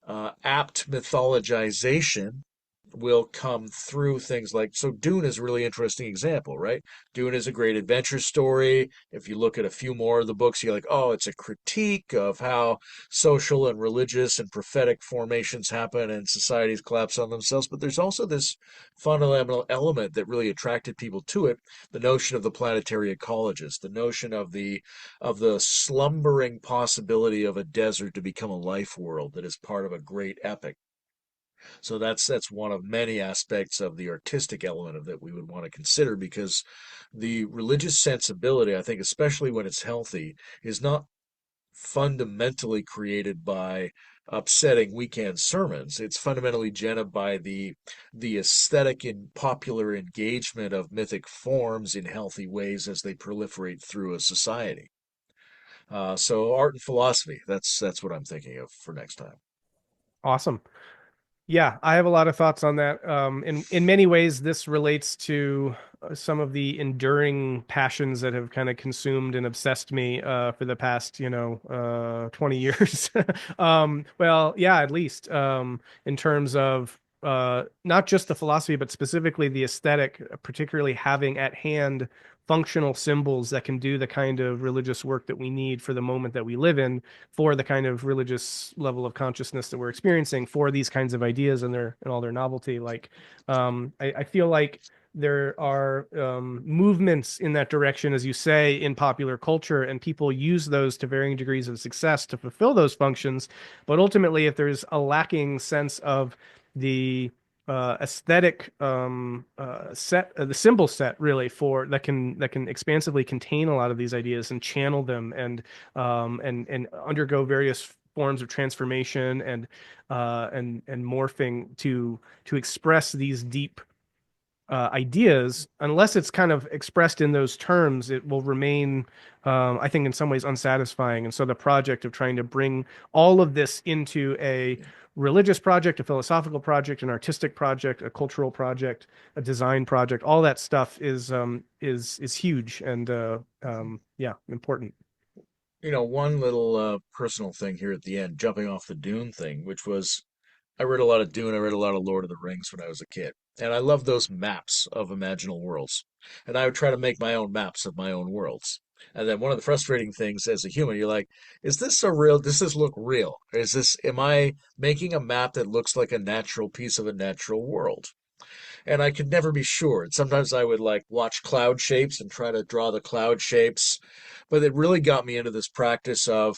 [SPEAKER 1] apt mythologization will come through things like, so Dune is a really interesting example, right? Dune is a great adventure story. If you look at a few more of the books, you're like, oh, it's a critique of how social and religious and prophetic formations happen and societies collapse on themselves. But there's also this fundamental element that really attracted people to it, the notion of the planetary ecologist, the notion of the slumbering possibility of a desert to become a life world that is part of a great epic. So that's one of many aspects of the artistic element of that we would want to consider, because the religious sensibility, I think, especially when it's healthy, is not fundamentally created by upsetting weekend sermons. It's fundamentally generated by the aesthetic and popular engagement of mythic forms in healthy ways as they proliferate through a society. So art and philosophy, that's what I'm thinking of for next time.
[SPEAKER 2] Awesome. Yeah, I have a lot of thoughts on that. In many ways, this relates to some of the enduring passions that have kind of consumed and obsessed me for the past, 20 years. Well, yeah, at least in terms of not just the philosophy, but specifically the aesthetic, particularly having at hand functional symbols that can do the kind of religious work that we need for the moment that we live in, for the kind of religious level of consciousness that we're experiencing, for these kinds of ideas and their and all their novelty. Like, I feel like there are movements in that direction, as you say, in popular culture, and people use those to varying degrees of success to fulfill those functions. But ultimately, if there's a lacking sense of the aesthetic set, the symbol set, really, for that can expansively contain a lot of these ideas and channel them and undergo various forms of transformation and morphing to express these deep ideas. Unless it's kind of expressed in those terms, it will remain, I think, in some ways unsatisfying. And so the project of trying to bring all of this into a
[SPEAKER 1] Yeah.
[SPEAKER 2] religious project, a philosophical project, an artistic project, a cultural project, a design project, all that stuff is huge and yeah, important.
[SPEAKER 1] One little personal thing here at the end, jumping off the Dune thing, which was I read a lot of Dune, I read a lot of Lord of the Rings when I was a kid. And I love those maps of imaginal worlds. And I would try to make my own maps of my own worlds. And then one of the frustrating things as a human, you're like, is this a real, does this look real? Am I making a map that looks like a natural piece of a natural world? And I could never be sure. And sometimes I would like watch cloud shapes and try to draw the cloud shapes, but it really got me into this practice of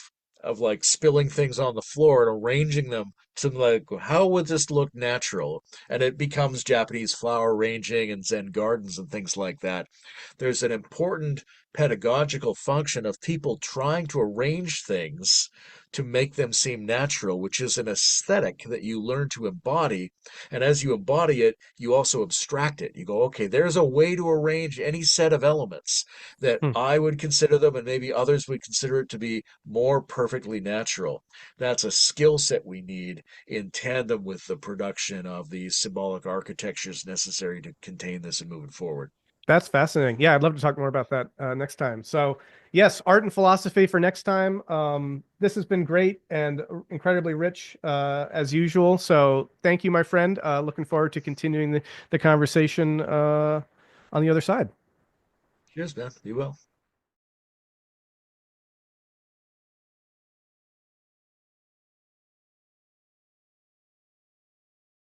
[SPEAKER 1] like spilling things on the floor and arranging them to like how would this look natural? And it becomes Japanese flower arranging and Zen gardens and things like that. There's an important pedagogical function of people trying to arrange things to make them seem natural, which is an aesthetic that you learn to embody. And as you embody it, you also abstract it. You go, okay, there's a way to arrange any set of elements that
[SPEAKER 2] Hmm.
[SPEAKER 1] I would consider them, and maybe others would consider it to be more perfectly natural. That's a skill set we need in tandem with the production of the symbolic architectures necessary to contain this and move it forward.
[SPEAKER 2] That's fascinating. Yeah, I'd love to talk more about that next time. So, yes, art and philosophy for next time. This has been great and incredibly rich as usual. So, thank you, my friend. Looking forward to continuing the conversation on the other side.
[SPEAKER 1] Cheers, man. Be well.